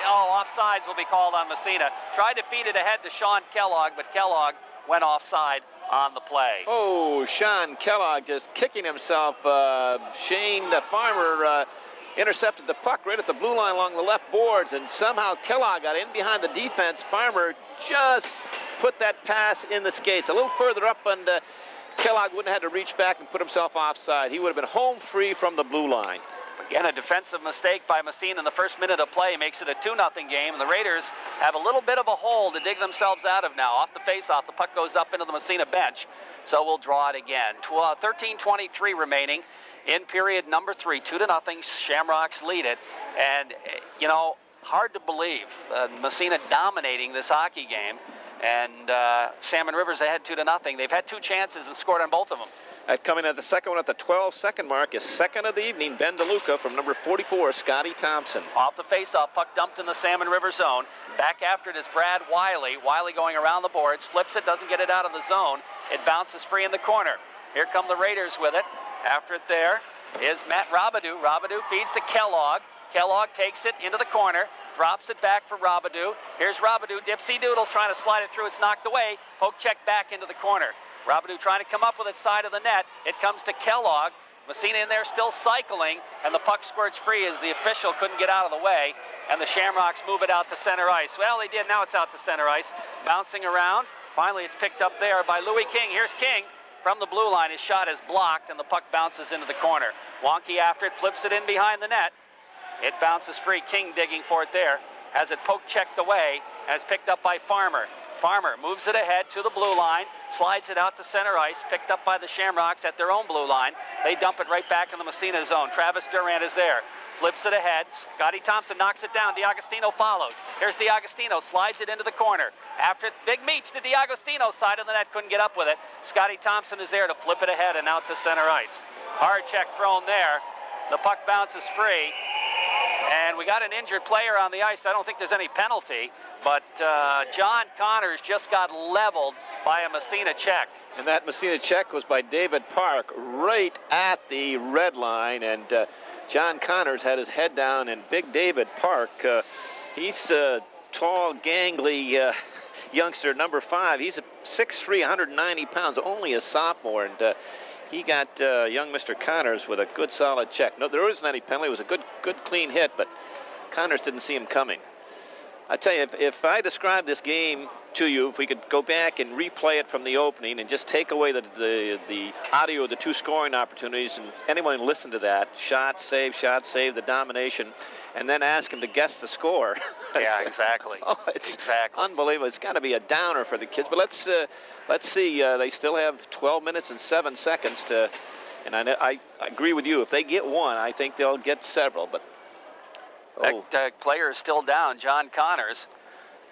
Speaker 1: Offsides will be called on Massena. Tried to feed it ahead to Sean Kellogg, but Kellogg went offside on the play.
Speaker 2: Oh, Sean Kellogg just kicking himself. Shane Farmer intercepted the puck right at the blue line along the left boards, and somehow Kellogg got in behind the defense. Farmer just put that pass in the skates a little further up, and Kellogg wouldn't have had to reach back and put himself offside. He would have been home free from the blue line.
Speaker 1: Again, a defensive mistake by Massena in the first minute of play makes it a 2-0 game, and the Raiders have a little bit of a hole to dig themselves out of now. Off the face-off, the puck goes up into the Massena bench, so we'll draw it again. 13:23 remaining in period number 3. 2-0, Shamrocks lead it, and, you know, hard to believe. Massena dominating this hockey game, and Salmon River's ahead 2-0. They've had 2 chances and scored on both of them.
Speaker 2: Coming at the second one at the 12-second mark is second of the evening, Ben DeLuca from number 44, Scotty Thompson.
Speaker 1: Off the face-off, puck dumped in the Salmon River zone. Back after it is Brad Wiley. Wiley going around the boards, flips it, doesn't get it out of the zone. It bounces free in the corner. Here come the Raiders with it. After it there is Matt Robidoux. Robidoux feeds to Kellogg. Kellogg takes it into the corner, drops it back for Robidoux. Here's Robidoux, dipsy doodles, trying to slide it through. It's knocked away. Poke check back into the corner. Robidoux trying to come up with it side of the net. It comes to Kellogg. Massena in there still cycling, and the puck squirts free as the official couldn't get out of the way, and the Shamrocks move it out to center ice. Well, they did. Now it's out to center ice. Bouncing around. Finally, it's picked up there by Louis King. Here's King from the blue line. His shot is blocked, and the puck bounces into the corner. Wonky after it, flips it in behind the net. It bounces free. King digging for it there. Has it poke checked away, as picked up by Farmer. Farmer moves it ahead to the blue line, slides it out to center ice, picked up by the Shamrocks at their own blue line. They dump it right back in the Massena zone. Travis Durant is there, flips it ahead. Scotty Thompson knocks it down. DiAgostino follows. Here's DiAgostino, slides it into the corner. After it, big meets to DiAgostino, side of the net, couldn't get up with it. Scotty Thompson is there to flip it ahead and out to center ice. Hard check thrown there. The puck bounces free. And we got an injured player on the ice. I don't think there's any penalty, but John Connors just got leveled by a Massena check.
Speaker 2: And that Massena check was by David Park right at the red line, and John Connors had his head down, and big David Park, he's a tall, gangly youngster, number 5. He's a 6'3", 190 pounds, only a sophomore, and he got young Mr. Connors with a good, solid check. No, there isn't any penalty. It was a good, clean hit, but Connors didn't see him coming. I tell you, if I describe this game to you, if we could go back and replay it from the opening and just take away the audio of the 2 scoring opportunities, and anyone listen to that, shot, save, the domination, and then ask them to guess the score.
Speaker 1: Yeah, exactly.
Speaker 2: Oh, it's
Speaker 1: exactly
Speaker 2: unbelievable. It's got to be a downer for the kids. But let's see. They still have 12 minutes and 7 seconds to, and I agree with you. If they get one, I think they'll get several. But
Speaker 1: that player is still down, John Connors,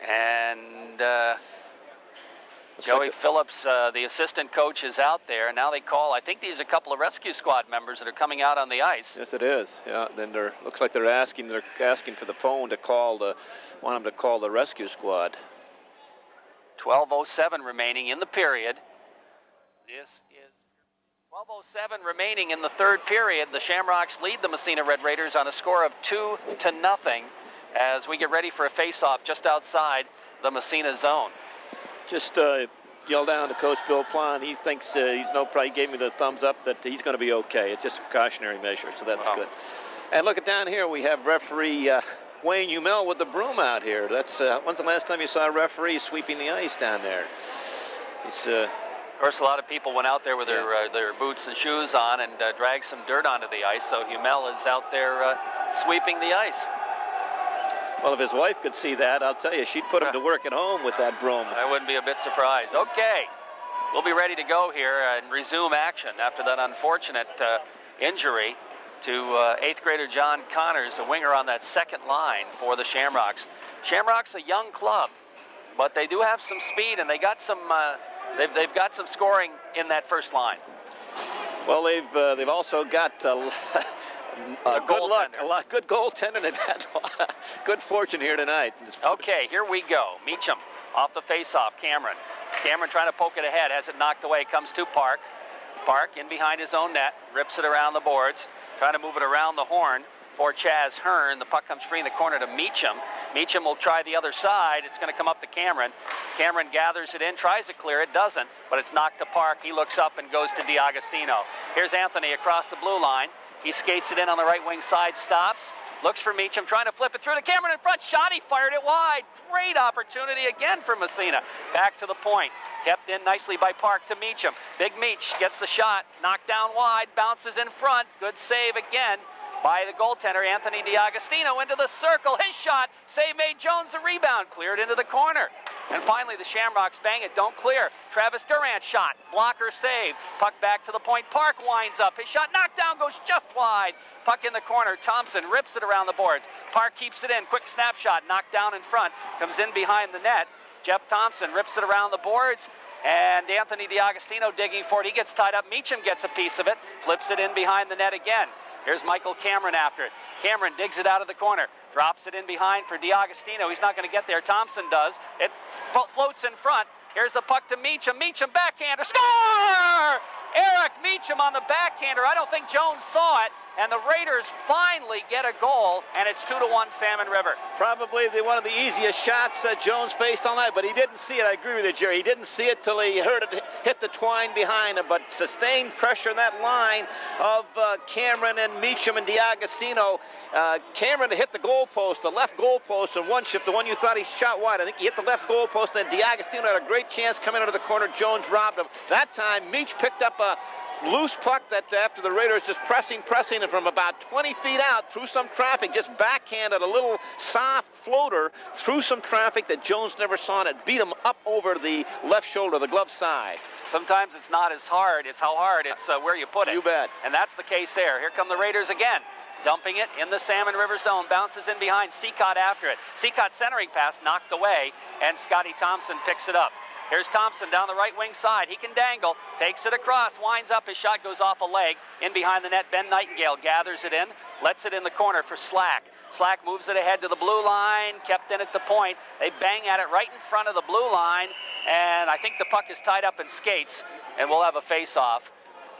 Speaker 1: and Joey Phillips, the assistant coach, is out there. Now they call. I think these are a couple of rescue squad members that are coming out on the ice.
Speaker 2: Yes, it is. Yeah. Then looks like they're asking for the phone to call want them to call the rescue squad.
Speaker 1: 12:07 remaining in the period. This is 12:07 remaining in the third period. The Shamrocks lead the Massena Red Raiders on a score of 2-0 as we get ready for a face-off just outside the Massena zone.
Speaker 2: Just yell down to Coach Bill Plon. He thinks he's no problem. He gave me the thumbs up that he's going to be okay. It's just a precautionary measure, so that's good. And look at down here. We have referee Wayne Umel with the broom out here. That's when's the last time you saw a referee sweeping the ice down there? He's
Speaker 1: of course, a lot of people went out there with their boots and shoes on and dragged some dirt onto the ice, so Humel is out there sweeping the ice.
Speaker 2: Well, if his wife could see that, I'll tell you, she'd put him to work at home with that broom.
Speaker 1: I wouldn't be a bit surprised. Okay, we'll be ready to go here and resume action after that unfortunate injury to 8th grader John Connors, a winger on that second line for the Shamrocks. Shamrocks, a young club, but they do have some speed, and they got some. They've got some scoring in that first line.
Speaker 2: Well, they've also got good luck, good goaltending. They've had good fortune here tonight.
Speaker 1: Okay, here we go. Meacham off the face-off. Cameron trying to poke it ahead, has it knocked away. Comes to Park. Park in behind his own net, rips it around the boards, trying to move it around the horn for Chaz Hearn. The puck comes free in the corner to Meacham. Meacham will try the other side. It's going to come up to Cameron. Cameron gathers it in, tries to clear it, doesn't, but it's knocked to Park. He looks up and goes to DiAgostino. Here's Anthony across the blue line. He skates it in on the right wing side, stops, looks for Meacham, trying to flip it through to Cameron in front. Shot, he fired it wide. Great opportunity again for Massena. Back to the point. Kept in nicely by Park to Meacham. Big Meach gets the shot, knocked down wide, bounces in front. Good save again by the goaltender, Anthony DiAgostino, into the circle. His shot, save made. Jones the rebound, cleared into the corner. And finally, the Shamrocks bang it, don't clear. Travis Durant shot, blocker save. Puck back to the point. Park winds up. His shot knocked down, goes just wide. Puck in the corner. Thompson rips it around the boards. Park keeps it in. Quick snapshot, knocked down in front. Comes in behind the net. Jeff Thompson rips it around the boards. And Anthony DiAgostino digging for it. He gets tied up. Meacham gets a piece of it. Flips it in behind the net again. Here's Michael Cameron after it. Cameron digs it out of the corner. Drops it in behind for DiAgostino. He's not going to get there. Thompson does. It floats in front. Here's the puck to Meacham. Meacham backhander. Score! Eric Meacham on the backhander. I don't think Jones saw it. And the Raiders finally get a goal, and it's 2-1 Salmon River.
Speaker 2: Probably one of the easiest shots that Jones faced all night, but he didn't see it. I agree with you, Jerry. He didn't see it till he heard it hit the twine behind him, but sustained pressure in that line of Cameron and Meacham and DiAgostino. Cameron hit the goalpost, the left goalpost in one shift, the one you thought he shot wide. I think he hit the left goalpost, and then DiAgostino had a great chance coming out of the corner. Jones robbed him. That time, Meach picked up a loose puck that after the Raiders just pressing, and from about 20 feet out through some traffic, just backhanded a little soft floater through some traffic that Jones never saw, and it beat him up over the left shoulder, the glove side.
Speaker 1: Sometimes it's not as hard, it's how hard, it's where you put it.
Speaker 2: You bet.
Speaker 1: And that's the case there. Here come the Raiders again. Dumping it in the Salmon River zone, bounces in behind, Seacott after it. Seacott centering pass knocked away, and Scotty Thompson picks it up. Here's Thompson down the right wing side. He can dangle, takes it across, winds up. His shot goes off a leg. In behind the net, Ben Nightingale gathers it in, lets it in the corner for Slack. Slack moves it ahead to the blue line, kept in at the point. They bang at it right in front of the blue line, and I think the puck is tied up in skates, and we'll have a face-off,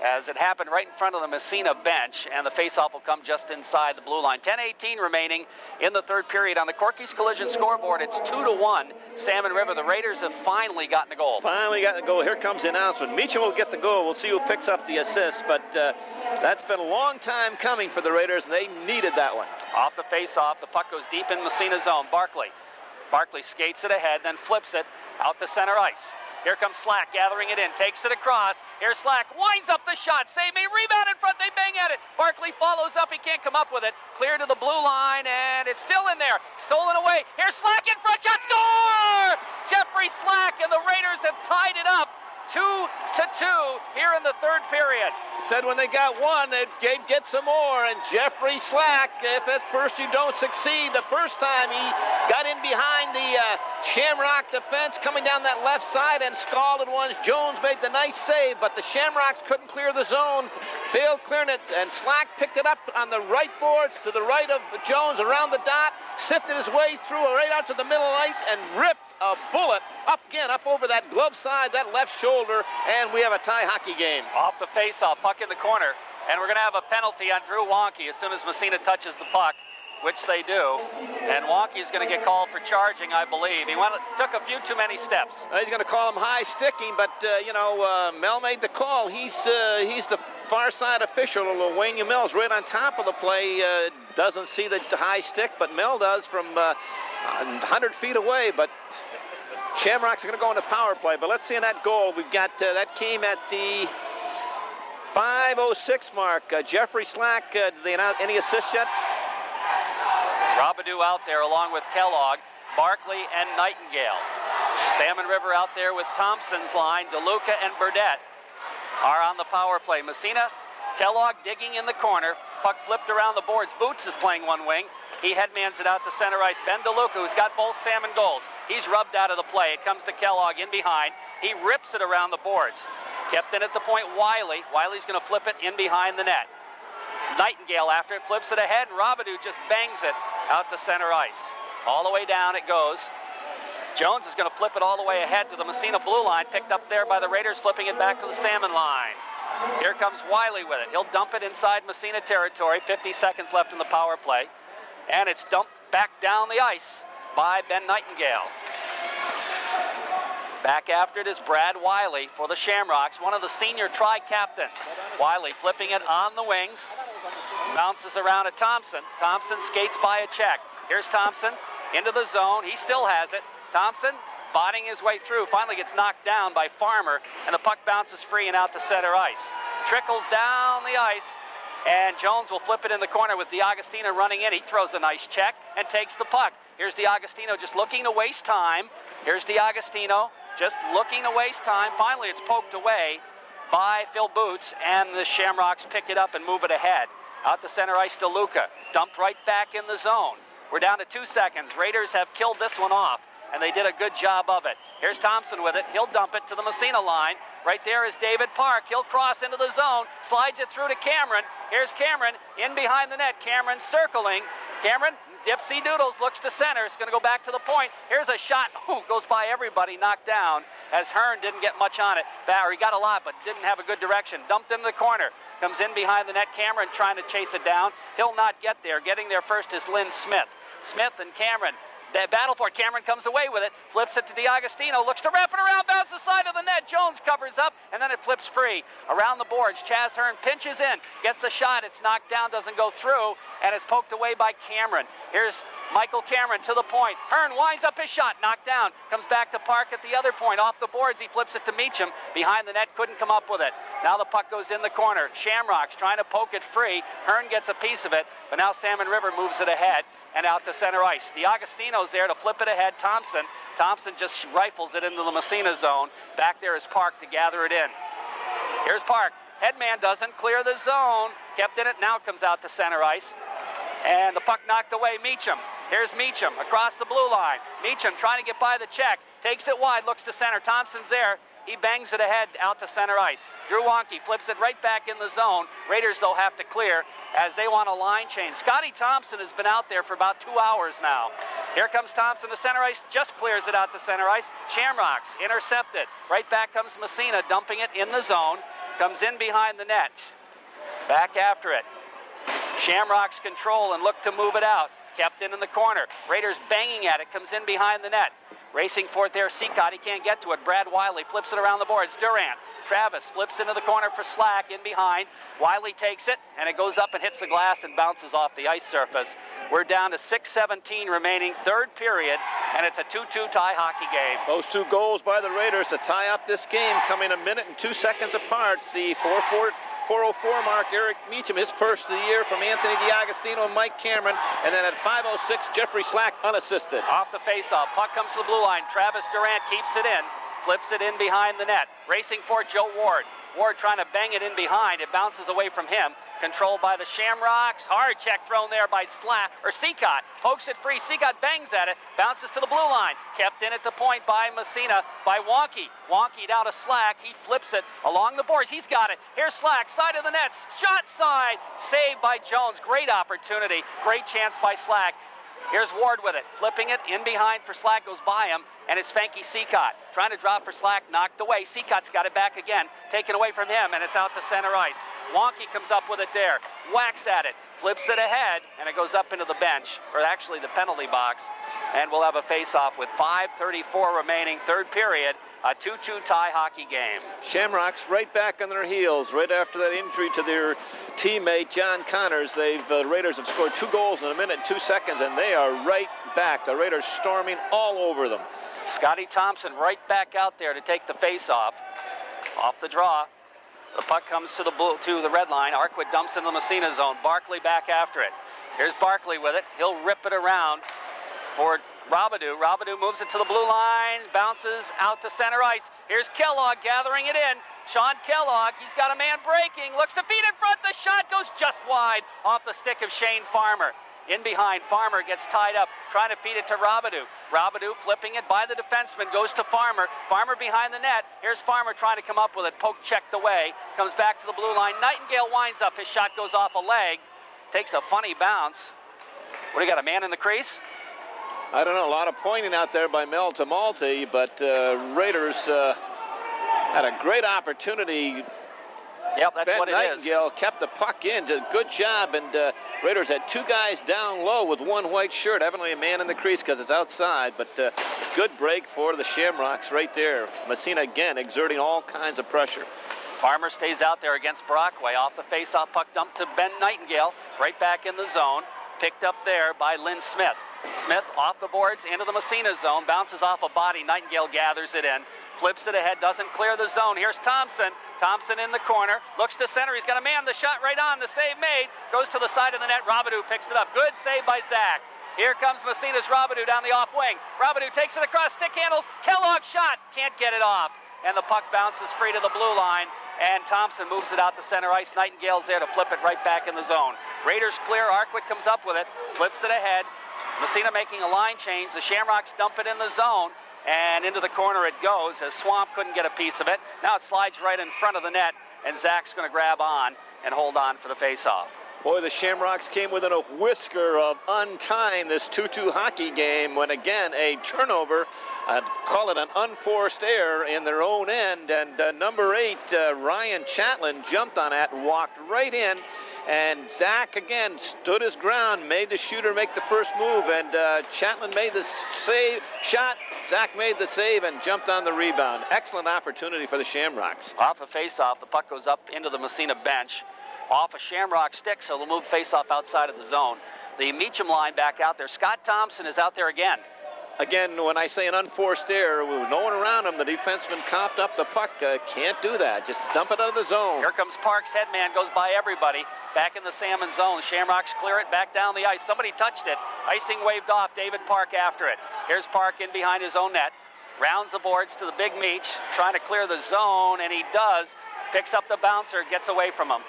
Speaker 1: as it happened right in front of the Massena bench, and the face-off will come just inside the blue line. 10:18 remaining in the third period. On the Corky's Collision scoreboard, it's 2-1 Salmon River. The Raiders have finally gotten a goal.
Speaker 2: Finally gotten a goal. Here comes the announcement. Meacham will get the goal. We'll see who picks up the assist, but that's been a long time coming for the Raiders, and they needed that one.
Speaker 1: Off the face-off, the puck goes deep in Massena zone. Barkley skates it ahead, then flips it out to center ice. Here comes Slack, gathering it in, takes it across. Here's Slack, winds up the shot, save me, rebound in front, they bang at it. Barkley follows up, he can't come up with it. Clear to the blue line, and it's still in there. Stolen away. Here's Slack in front, shot, score! Jeffrey Slack, and the Raiders have tied it up 2-2 here in the third period.
Speaker 2: Said when they got one, they'd get some more, and Jeffrey Slack, if at first you don't succeed, the first time he got in behind the Shamrock defense coming down that left side and scalded one. Jones made the nice save, but the Shamrocks couldn't clear the zone, failed clearing it, and Slack picked it up on the right boards to the right of Jones around the dot, sifted his way through right out to the middle ice, and ripped a bullet up over that glove side, that left shoulder, and we have a tie hockey game.
Speaker 1: Off the face-off, puck in the corner, and we're going to have a penalty on Drew Wonky as soon as Massena touches the puck, which they do, and Wonky's going to get called for charging, I believe. He took a few too many steps.
Speaker 2: He's going to call him high sticking, but Mel made the call. He's the far side official. Wayne Mills right on top of the play, doesn't see the high stick, but Mel does from 100 feet away. But Shamrocks are going to go into power play. But let's see in that goal. We've got that came at the 5:06 mark. Jeffrey Slack, did they announce any assist yet?
Speaker 1: Robidoux out there along with Kellogg, Barkley, and Nightingale. Salmon River out there with Thompson's line. DeLuca and Burdette are on the power play. Massena, Kellogg digging in the corner. Puck flipped around the boards. Boots is playing one wing. He headmans it out to center ice. Ben DeLuca, who's got both Salmon goals. He's rubbed out of the play. It comes to Kellogg in behind. He rips it around the boards. Kept in at the point, Wiley. Wiley's going to flip it in behind the net. Nightingale after it, flips it ahead, and Robidoux just bangs it out to center ice. All the way down it goes. Jones is going to flip it all the way ahead to the Massena blue line, picked up there by the Raiders, flipping it back to the Salmon line. Here comes Wiley with it. He'll dump it inside Massena territory. 50 seconds left in the power play. And it's dumped back down the ice by Ben Nightingale. Back after it is Brad Wiley for the Shamrocks, one of the senior tri-captains. Wiley flipping it on the wings. Bounces around to Thompson. Thompson skates by a check. Here's Thompson into the zone. He still has it. Thompson botting his way through. Finally gets knocked down by Farmer, and the puck bounces free and out to center ice. Trickles down the ice And Jones will flip it in the corner with DiAgostino running in. He throws a nice check and takes the puck. Here's DiAgostino just looking to waste time. Here's DiAgostino just looking to waste time. Finally, it's poked away by Phil Boots, and the Shamrocks pick it up and move it ahead. Out to center ice to Luca. Dumped right back in the zone. We're down to 2 seconds. Raiders have killed this one off, and they did a good job of it. Here's Thompson with it. He'll dump it to the Massena line. Right there is David Park. He'll cross into the zone, slides it through to Cameron. Here's Cameron in behind the net. Cameron circling. Cameron, dipsy doodles, looks to center. It's going to go back to the point. Here's a shot. Ooh, goes by everybody, knocked down, as Hearn didn't get much on it. He got a lot, but didn't have a good direction. Dumped into the corner. Comes in behind the net. Cameron trying to chase it down. He'll not get there. Getting there first is Lynn Smith. Smith and Cameron. That battle for it. Cameron comes away with it, flips it to DiAgostino, looks to wrap it around, bounces the side of the net. Jones covers up, and then it flips free. Around the boards, Chaz Hearn pinches in, gets a shot, it's knocked down, doesn't go through, and it's poked away by Cameron. Here's Michael Cameron to the point. Hearn winds up his shot, knocked down, comes back to Park at the other point. Off the boards, he flips it to Meacham. Behind the net, couldn't come up with it. Now the puck goes in the corner. Shamrocks trying to poke it free. Hearn gets a piece of it, but now Salmon River moves it ahead and out to center ice. DiAgostino's there to flip it ahead. Thompson just rifles it into the Massena zone. Back there is Park to gather it in. Here's Park. Headman doesn't clear the zone. Kept in it, now comes out to center ice. And the puck knocked away. Meacham. Here's Meacham across the blue line. Meacham trying to get by the check. Takes it wide, looks to center. Thompson's there. He bangs it ahead out to center ice. Drew Wonke flips it right back in the zone. Raiders, though, have to clear as they want a line change. Scotty Thompson has been out there for about 2 hours now. Here comes Thompson to center ice, just clears it out to center ice. Shamrocks intercepted. Right back comes Massena, dumping it in the zone. Comes in behind the net. Back after it. Shamrocks control and look to move it out. Kept in the corner. Raiders banging at it. Comes in behind the net. Racing for it there, Seacott. He can't get to it. Brad Wiley flips it around the boards. Durant. Travis flips into the corner for Slack in behind. Wiley takes it, and it goes up and hits the glass and bounces off the ice surface. We're down to 6:17 remaining, third period, and it's a 2-2 tie hockey game.
Speaker 2: Those 2 goals by the Raiders to tie up this game coming 1 minute and 2 seconds apart. The 4:04 mark, Eric Meacham, his first of the year from Anthony DiAgostino and Mike Cameron. And then at 5:06, Jeffrey Slack unassisted.
Speaker 1: Off the faceoff, puck comes to the blue line. Travis Durant keeps it in, flips it in behind the net. Racing for Joe Ward. Ward trying to bang it in behind. It bounces away from him. Controlled by the Shamrocks. Hard check thrown there by Seacott. Pokes it free. Seacott bangs at it. Bounces to the blue line. Kept in at the point by Massena. By Wonke. Wonke down to Slack. He flips it along the boards. He's got it. Here's Slack. Side of the net. Shot side. Saved by Jones. Great opportunity. Great chance by Slack. Here's Ward with it, flipping it in behind for Slack, goes by him, and it's Spanky Seacott. Trying to drop for Slack, knocked away. Seacott's got it back again, taken away from him, and it's out to center ice. Wonke comes up with it there, whacks at it, flips it ahead, and it goes up into the bench, or actually the penalty box, and we'll have a face-off with 5:34 remaining, third period, a 2-2 tie hockey game.
Speaker 2: Shamrocks right back on their heels right after that injury to their teammate John Connors. The Raiders have scored 2 goals in 1 minute and 2 seconds, and they are right back. The Raiders storming all over them.
Speaker 1: Scotty Thompson right back out there to take the face-off. Off the draw. The puck comes to the red line. Arquid dumps into the Massena zone. Barkley back after it. Here's Barkley with it. He'll rip it around for Robidoux. Robidoux moves it to the blue line, bounces out to center ice. Here's Kellogg gathering it in. Sean Kellogg, he's got a man breaking, looks to feed in front. The shot goes just wide off the stick of Shane Farmer. In behind, Farmer gets tied up, trying to feed it to Robidoux. Robidoux flipping it by the defenseman, goes to Farmer. Farmer behind the net. Here's Farmer trying to come up with it. Poke checked away. Comes back to the blue line. Nightingale winds up. His shot goes off a leg. Takes a funny bounce. What do you got, a man in the crease?
Speaker 2: I don't know, a lot of pointing out there by Mel Tamalti, but Raiders had a great opportunity.
Speaker 1: Yep, that's
Speaker 2: Ben
Speaker 1: what it is.
Speaker 2: Nightingale kept the puck in, did a good job, and Raiders had 2 guys down low with 1 white shirt. Evidently a man in the crease because it's outside, but good break for the Shamrocks right there. Massena again exerting all kinds of pressure.
Speaker 1: Farmer stays out there against Brockway. Off the face-off, puck dumped to Ben Nightingale. Right back in the zone. Picked up there by Lynn Smith. Smith off the boards into the Massena zone. Bounces off a body. Nightingale gathers it in. flips it ahead, doesn't clear the zone. Here's Thompson. Thompson in the corner, looks to center. He's got a man, the shot right on, the save made. Goes to the side of the net. Robidoux picks it up. Good save by Zach. Here comes Massena's Robidoux down the off wing. Robidoux takes it across, stick handles. Kellogg shot, can't get it off. And the puck bounces free to the blue line. And Thompson moves it out to center ice. Nightingale's there to flip it right back in the zone. Raiders clear. Arquette comes up with it, flips it ahead. Massena making a line change. The Shamrocks dump it in the zone. And into the corner it goes as Swamp couldn't get a piece of it. Now it slides right in front of the net, and Zach's going to grab on and hold on for the faceoff.
Speaker 2: Boy, the Shamrocks came within a whisker of untying this 2-2 hockey game when, again, a turnover, call it an unforced error in their own end. And number 8, Ryan Chatlin, jumped on that, walked right in. And Zach, again, stood his ground, made the shooter make the first move. And Chatlin made the save, shot. Zach made the save and jumped on the rebound. Excellent opportunity for the Shamrocks.
Speaker 1: Off a faceoff, the puck goes up into the Massena bench. Off a Shamrock stick, so they'll move faceoff outside of the zone. The Meacham line back out there. Scott Thompson is out there again.
Speaker 2: Again, when I say an unforced error, with no one around him, the defenseman coughed up the puck. Can't do that. Just dump it out of the zone.
Speaker 1: Here comes Parks. Headman goes by everybody. Back in the Salmon zone. Shamrocks clear it back down the ice. Somebody touched it. Icing waved off. David Park after it. Here's Park in behind his own net. Rounds the boards to the big Meach. Trying to clear the zone, and he does. Picks up the bouncer. Gets away from him.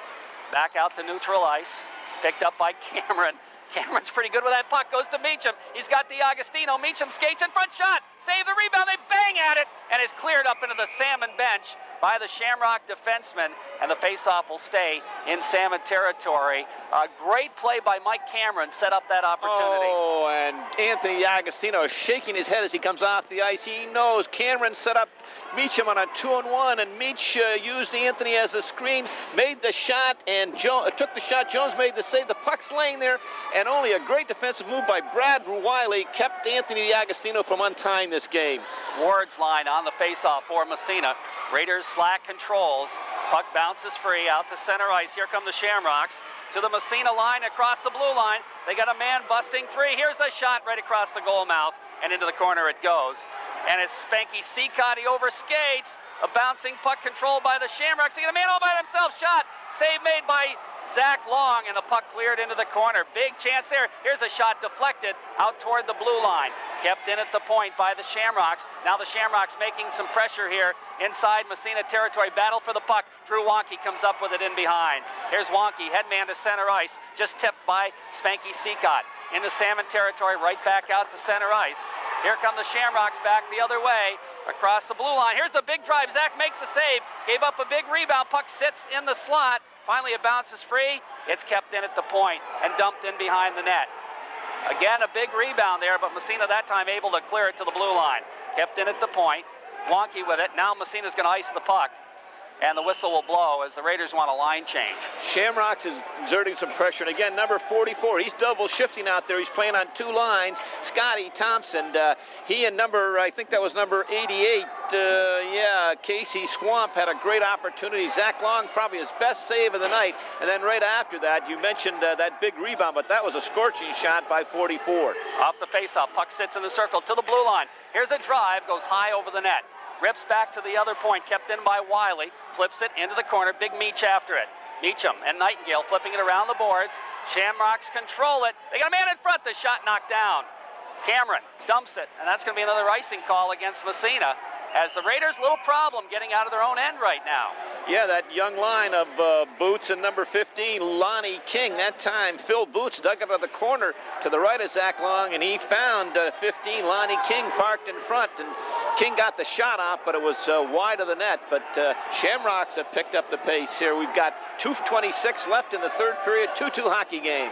Speaker 1: Back out to neutral ice. Picked up by Cameron. Cameron's pretty good with that puck. Goes to Meacham. He's got DiAgostino. Meacham skates in front, shot. Save the rebound. They bang at it, and is cleared up into the Salmon bench by the Shamrock defenseman, and the faceoff will stay in Salmon territory. A great play by Mike Cameron set up that opportunity.
Speaker 2: Oh, and Anthony DiAgostino is shaking his head as he comes off the ice. He knows Cameron set up Meacham on a 2-on-1, and Meach used Anthony as a screen, made the shot, and took the shot. Jones made the save. The puck's laying there, and only a great defensive move by Brad Wiley kept Anthony DiAgostino from untying this game.
Speaker 1: Ward's line on the faceoff for Massena. Raiders slack controls. Puck bounces free out to center ice. Here come the Shamrocks to the Massena line across the blue line. They got a man busting free. Here's a shot right across the goal mouth, and into the corner it goes. And it's Spanky Seacott. He overskates. A bouncing puck controlled by the Shamrocks. They get a man all by themselves. Shot. Save made by Zach Long, and the puck cleared into the corner. Big chance there. Here's a shot deflected out toward the blue line. Kept in at the point by the Shamrocks. Now the Shamrocks making some pressure here inside Massena territory. Battle for the puck. Drew Wonky comes up with it in behind. Here's Wonky, headman to center ice. Just tipped by Spanky Seacott. Into Salmon territory, right back out to center ice. Here come the Shamrocks back the other way across the blue line. Here's the big drive. Zach makes the save. Gave up a big rebound. Puck sits in the slot. Finally, it bounces free. It's kept in at the point and dumped in behind the net. Again, a big rebound there, but Massena that time able to clear it to the blue line. Kept in at the point. Wonky with it. Now Massena's going to ice the puck, and the whistle will blow as the Raiders want a line change.
Speaker 2: Shamrocks is exerting some pressure, and again, number 44, he's double shifting out there. He's playing on two lines. Scotty Thompson, he and number, I think that was number 88, Casey Swamp had a great opportunity. Zach Long, probably his best save of the night. And then right after that, you mentioned that big rebound, but that was a scorching shot by 44.
Speaker 1: Off the faceoff, puck sits in the circle to the blue line. Here's a drive, goes high over the net. Rips back to the other point, kept in by Wiley. Flips it into the corner, big Meach after it. Meacham and Nightingale flipping it around the boards. Shamrocks control it. They got a man in front, the shot knocked down. Cameron dumps it, and that's going to be another icing call against Massena, as the Raiders, a little problem getting out of their own end right now.
Speaker 2: Yeah, that young line of Boots and number 15, Lonnie King. That time, Phil Boots dug out of the corner to the right of Zach Long, and he found 15, Lonnie King, parked in front. And King got the shot off, but it was wide of the net. But Shamrocks have picked up the pace here. We've got 2:26 left in the third period, 2-2 hockey game.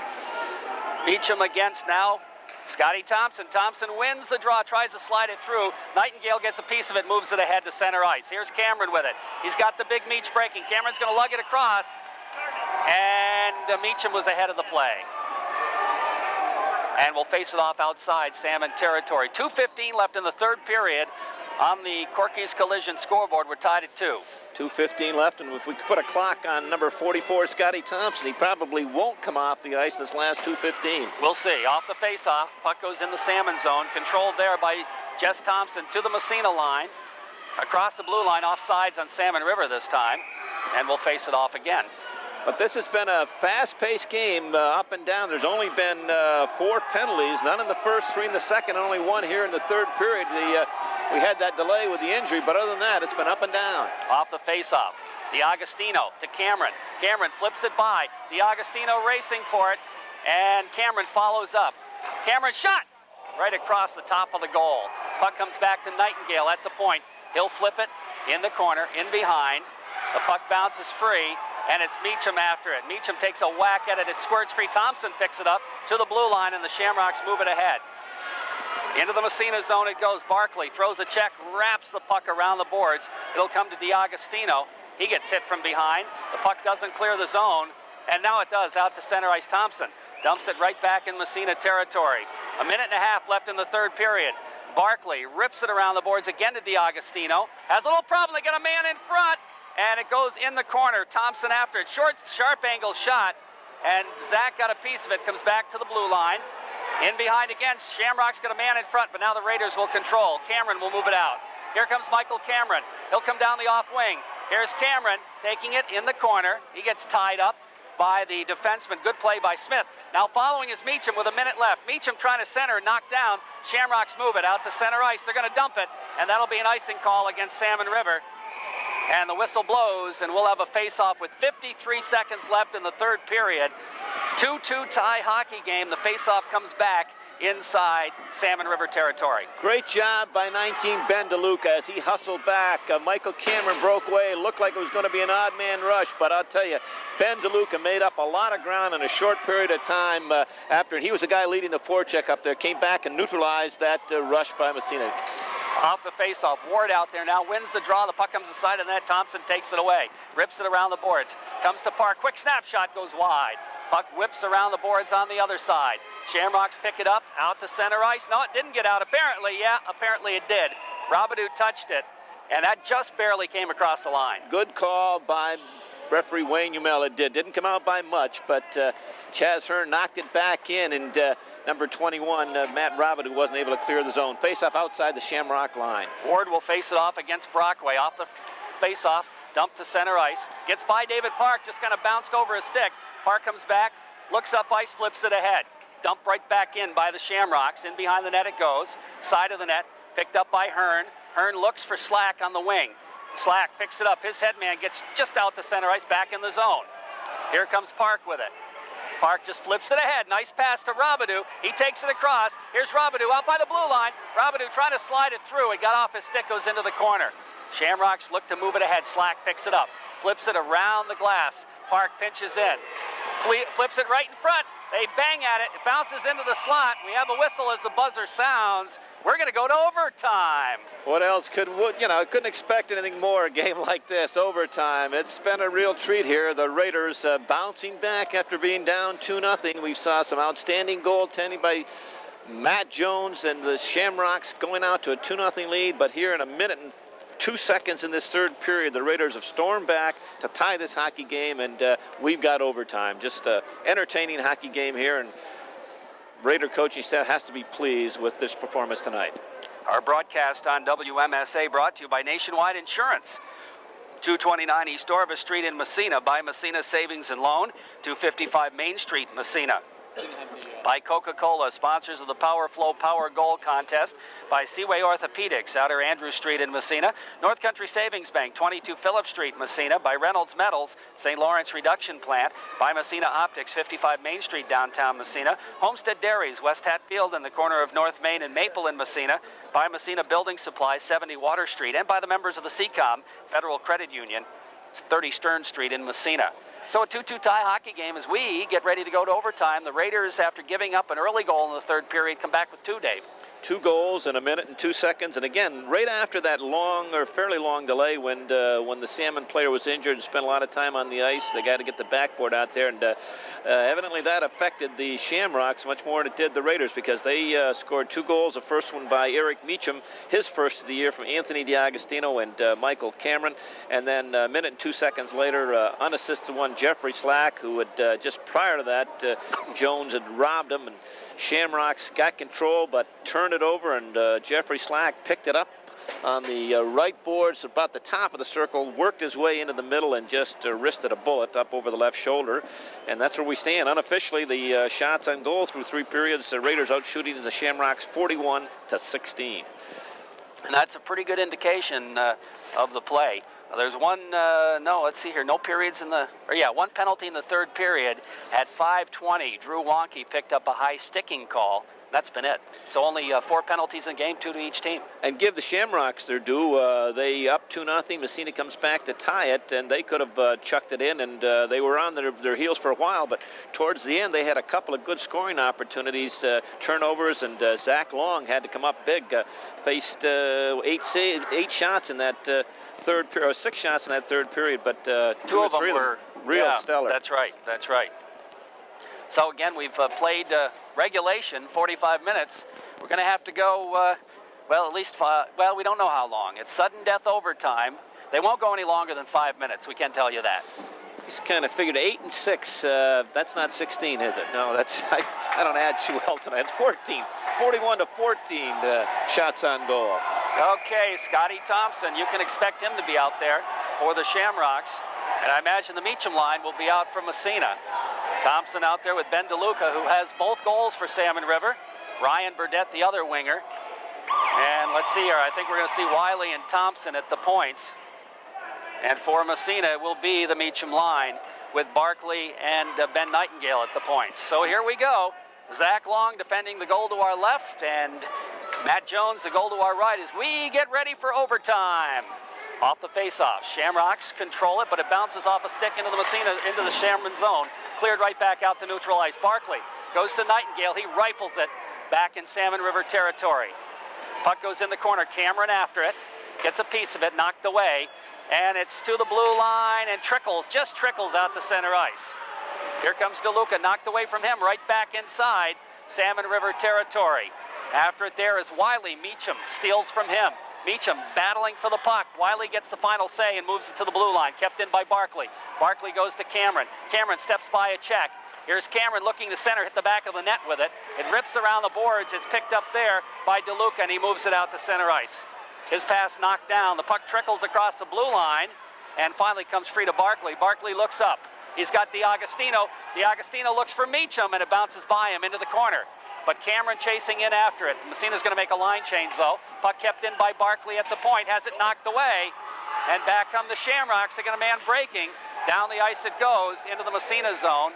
Speaker 1: Meacham against now Scotty Thompson. Thompson wins the draw, tries to slide it through. Nightingale gets a piece of it, moves it ahead to center ice. Here's Cameron with it. He's got the big Meach breaking. Cameron's going to lug it across, and Meacham was ahead of the play. And we'll face it off outside Salmon territory. 2:15 left in the third period. On the Corky's Collision scoreboard, we're tied at 2.
Speaker 2: 2:15 left, and if we could put a clock on number 44, Scotty Thompson, he probably won't come off the ice this last 2:15.
Speaker 1: We'll see. Off the face-off, puck goes in the Salmon zone, controlled there by Jess Thompson to the Massena line. Across the blue line, offsides on Salmon River this time, and we'll face it off again.
Speaker 2: But this has been a fast-paced game, up and down. There's only been 4 penalties, none in the first, 3 in the second, only 1 here in the third period. We had that delay with the injury, but other than that, it's been up and down.
Speaker 1: Off the face-off, DiAgostino to Cameron. Cameron flips it by. DiAgostino racing for it, and Cameron follows up. Cameron shot right across the top of the goal. Puck comes back to Nightingale at the point. He'll flip it in the corner, in behind. The puck bounces free, and it's Meacham after it. Meacham takes a whack at it. It squirts free. Thompson picks it up to the blue line, and the Shamrocks move it ahead. Into the Massena zone it goes. Barkley throws a check, wraps the puck around the boards. It'll come to DiAgostino. He gets hit from behind. The puck doesn't clear the zone, and now it does, out to center ice. Thompson dumps it right back in Massena territory. 1.5 minutes left in the third period. Barkley rips it around the boards again to DiAgostino. Has a little problem. They got a man in front, and it goes in the corner. Thompson after it. Short, sharp angle shot, and Zach got a piece of it. Comes back to the blue line. In behind again. Shamrock's got a man in front, but now the Raiders will control. Cameron will move it out. Here comes Michael Cameron. He'll come down the off wing. Here's Cameron taking it in the corner. He gets tied up by the defenseman. Good play by Smith. Now following is Meacham with 1 minute left. Meacham trying to center, knocked down. Shamrocks move it out to center ice. They're going to dump it, and that'll be an icing call against Salmon River. And the whistle blows, and we'll have a face-off with 53 seconds left in the third period. 2-2 tie hockey game. The face-off comes back inside Salmon River territory.
Speaker 2: Great job by 19 Ben DeLuca as he hustled back. Michael Cameron broke away. It looked like it was going to be an odd man rush, but I'll tell you, Ben DeLuca made up a lot of ground in a short period of time after. He was the guy leading the forecheck up there, came back and neutralized that rush by Massena.
Speaker 1: Off the face-off, Ward out there now wins the draw. The puck comes aside, and that Thompson takes it away. Rips it around the boards. Comes to Park. Quick snapshot goes wide. Puck whips around the boards on the other side. Shamrocks pick it up, out to center ice. No, it didn't get out. Apparently, yeah, apparently it did. Robidoux touched it, and that just barely came across the line.
Speaker 2: Good call by referee Wayne Umel. It didn't come out by much, but Chaz Hearn knocked it back in, and number 21, Matt Robidoux, wasn't able to clear the zone. Face-off outside the Shamrock line.
Speaker 1: Ward will face it off against Brockway. Off the face-off, dumped to center ice. Gets by David Park, just kind of bounced over a stick. Park comes back, looks up ice, flips it ahead. Dumped right back in by the Shamrocks. In behind the net it goes. Side of the net, picked up by Hearn. Hearn looks for Slack on the wing. Slack picks it up. His headman gets just out to center ice, back in the zone. Here comes Park with it. Park just flips it ahead. Nice pass to Robidoux. He takes it across. Here's Robidoux out by the blue line. Robidoux trying to slide it through. It got off his stick, goes into the corner. Shamrocks look to move it ahead. Slack picks it up. Flips it around the glass. Park pinches in. Flips it right in front. They bang at it. It bounces into the slot. We have a whistle as the buzzer sounds. We're going to go to overtime.
Speaker 2: What else couldn't expect anything more, a game like this, overtime. It's been a real treat here. The Raiders bouncing back after being down 2-0. We saw some outstanding goaltending by Matt Jones, and the Shamrocks going out to a 2-0 lead. But here in 1 minute and 2 seconds in this third period, the Raiders have stormed back to tie this hockey game, and we've got overtime. Just an entertaining hockey game here, and Raider coaching staff has to be pleased with this performance tonight.
Speaker 1: Our broadcast on WMSA brought to you by Nationwide Insurance. 229 East Orvis Street in Massena, by Massena Savings and Loan. 255 Main Street, Massena. By Coca-Cola, sponsors of the Power Flow Power Goal Contest. By Seaway Orthopedics, Outer Andrew Street in Massena. North Country Savings Bank, 22 Phillip Street, Massena. By Reynolds Metals, St. Lawrence Reduction Plant. By Massena Optics, 55 Main Street, downtown Massena. Homestead Dairies, West Hatfield in the corner of North Main and Maple in Massena. By Massena Building Supplies, 70 Water Street. And by the members of the CECOM Federal Credit Union, 30 Stern Street in Massena. So a 2-2 tie hockey game as we get ready to go to overtime. The Raiders, after giving up an early goal in the third period, come back with 2, Dave.
Speaker 2: 2 goals in 1 minute and 2 seconds. And again, right after that fairly long delay when the Salmon player was injured and spent a lot of time on the ice, they got to get the backboard out there. And evidently that affected the Shamrocks much more than it did the Raiders, because they scored 2 goals. The first one by Eric Meacham, his first of the year, from Anthony DiAgostino and Michael Cameron. And then 1 minute and 2 seconds later, unassisted one, Jeffrey Slack, who had just prior to that, Jones had robbed him, and Shamrocks got control but turned it over, and Jeffrey Slack picked it up on the right boards, about the top of the circle, worked his way into the middle and just wristed a bullet up over the left shoulder. And that's where we stand. Unofficially, the shots on goal through 3 periods, the Raiders out shooting the Shamrocks 41-16.
Speaker 1: And that's a pretty good indication of the play. There's one, no, let's see here, no periods in the, or yeah, one penalty in the 3rd period. At 5:20, Drew Wonke picked up a high sticking call. That's been it. So only 4 penalties in the game, 2 to each team.
Speaker 2: And give the Shamrocks their due. They up 2-0. Messena comes back to tie it, and they could have chucked it in, and they were on their heels for a while. But towards the end, they had a couple of good scoring opportunities, turnovers, and Zach Long had to come up big. Faced 8 shots in that 3rd period, or 6 shots in that 3rd period, but 2 or 3 of them were real stellar.
Speaker 1: That's right. That's right. So again, we've played regulation, 45 minutes. We're going to have to go, well, at least well, we don't know how long. It's sudden death overtime. They won't go any longer than 5 minutes. We can tell you that.
Speaker 2: He's kind of figured 8 and 6. That's not 16, is it? No, that's I don't add too well tonight. It's 14. 41-14 shots on goal.
Speaker 1: Okay, Scotty Thompson. You can expect him to be out there for the Shamrocks. And I imagine the Meacham line will be out from Massena. Thompson out there with Ben DeLuca, who has both goals for Salmon River. Ryan Burdett, the other winger. And let's see here. I think we're going to see Wiley and Thompson at the points. And for Massena, it will be the Meacham line with Barkley and Ben Nightingale at the points. So here we go. Zach Long defending the goal to our left, and Matt Jones the goal to our right as we get ready for overtime. Off the face-off, Shamrocks control it, but it bounces off a stick into the Massena, into the Shamron zone. Cleared right back out to neutral ice. Barkley goes to Nightingale. He rifles it back in Salmon River territory. Puck goes in the corner. Cameron after it. Gets a piece of it, knocked away. And it's to the blue line and just trickles out to center ice. Here comes DeLuca, knocked away from him, right back inside Salmon River territory. After it there is Wiley. Meacham steals from him. Meacham battling for the puck. Wiley gets the final say and moves it to the blue line. Kept in by Barkley. Barkley goes to Cameron. Cameron steps by a check. Here's Cameron looking to center, hit the back of the net with it. It rips around the boards. It's picked up there by DeLuca, and he moves it out to center ice. His pass knocked down. The puck trickles across the blue line and finally comes free to Barkley. Barkley looks up. He's got DiAgostino. DiAgostino looks for Meacham, and it bounces by him into the corner. But Cameron chasing in after it. Massena's going to make a line change, though. Puck kept in by Barkley at the point. Has it knocked away. And back come the Shamrocks. They got a man breaking. Down the ice it goes into the Massena zone.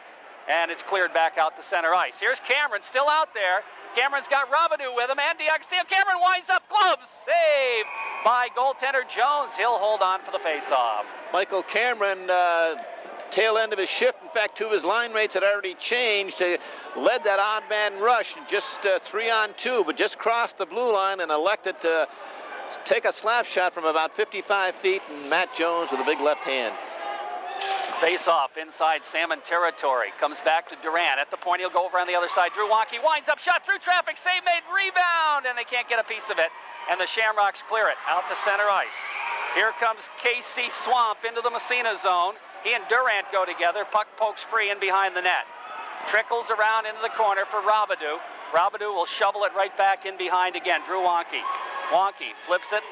Speaker 1: And it's cleared back out to center ice. Here's Cameron still out there. Cameron's got Robidoux with him and DiAgostino. Cameron winds up. Gloves. Save by goaltender Jones. He'll hold on for the faceoff.
Speaker 2: Michael Cameron, tail end of his shift. In fact, 2 of his line mates had already changed. Led that odd man rush, just 3-on-2, but just crossed the blue line and elected to take a slap shot from about 55 feet, and Matt Jones with a big left hand.
Speaker 1: Face-off inside Salmon territory. Comes back to Durant. At the point, he'll go over on the other side. Drew Wonke winds up, shot through traffic, save made, rebound, and they can't get a piece of it. And the Shamrocks clear it out to center ice. Here comes Casey Swamp into the Massena zone. He and Durant go together. Puck pokes free in behind the net. Trickles around into the corner for Robidoux. Robidoux will shovel it right back in behind again. Drew Wonke. Wonke flips it.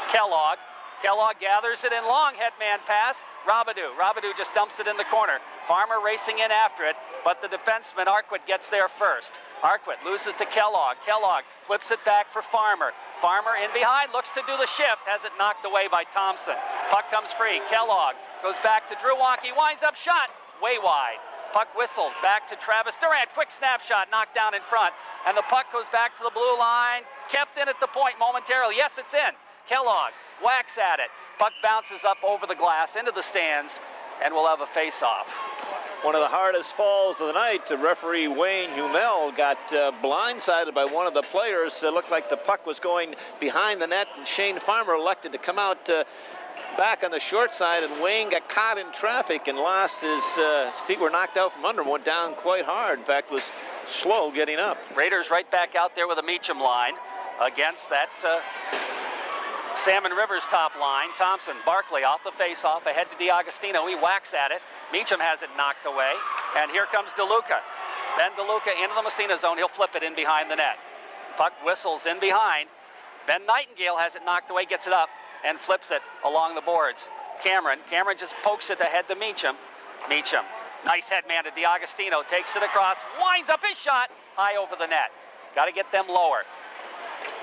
Speaker 1: Kellogg. Kellogg gathers it in long, headman pass. Robidoux just dumps it in the corner. Farmer racing in after it, but the defenseman Arquette gets there first. Arquette loses to Kellogg. Kellogg flips it back for Farmer. Farmer in behind, looks to do the shift, has it knocked away by Thompson. Puck comes free. Kellogg goes back to Drew Wonke, winds up, shot way wide. Puck whistles back to Travis Durant. Quick snapshot, knocked down in front. And the puck goes back to the blue line. Kept in at the point momentarily. Yes, it's in. Kellogg whacks at it. Puck bounces up over the glass into the stands, and we'll have a face-off.
Speaker 2: One of the hardest falls of the night. Referee Wayne Humel got blindsided by one of the players. It looked like the puck was going behind the net, and Shane Farmer elected to come out back on the short side, and Wayne got caught in traffic and lost his feet were knocked out from under him, went down quite hard. In fact, was slow getting up.
Speaker 1: Raiders right back out there with a Meacham line against that Salmon River's top line. Thompson, Barkley off the face-off, ahead to DiAgostino. He whacks at it. Meacham has it knocked away. And here comes DeLuca. Then DeLuca into the Massena zone. He'll flip it in behind the net. Puck whistles in behind. Ben Nightingale has it knocked away, gets it up, and flips it along the boards. Cameron just pokes it ahead to Meacham. Nice head man to DiAgostino, takes it across, winds up his shot, high over the net. Got to get them lower.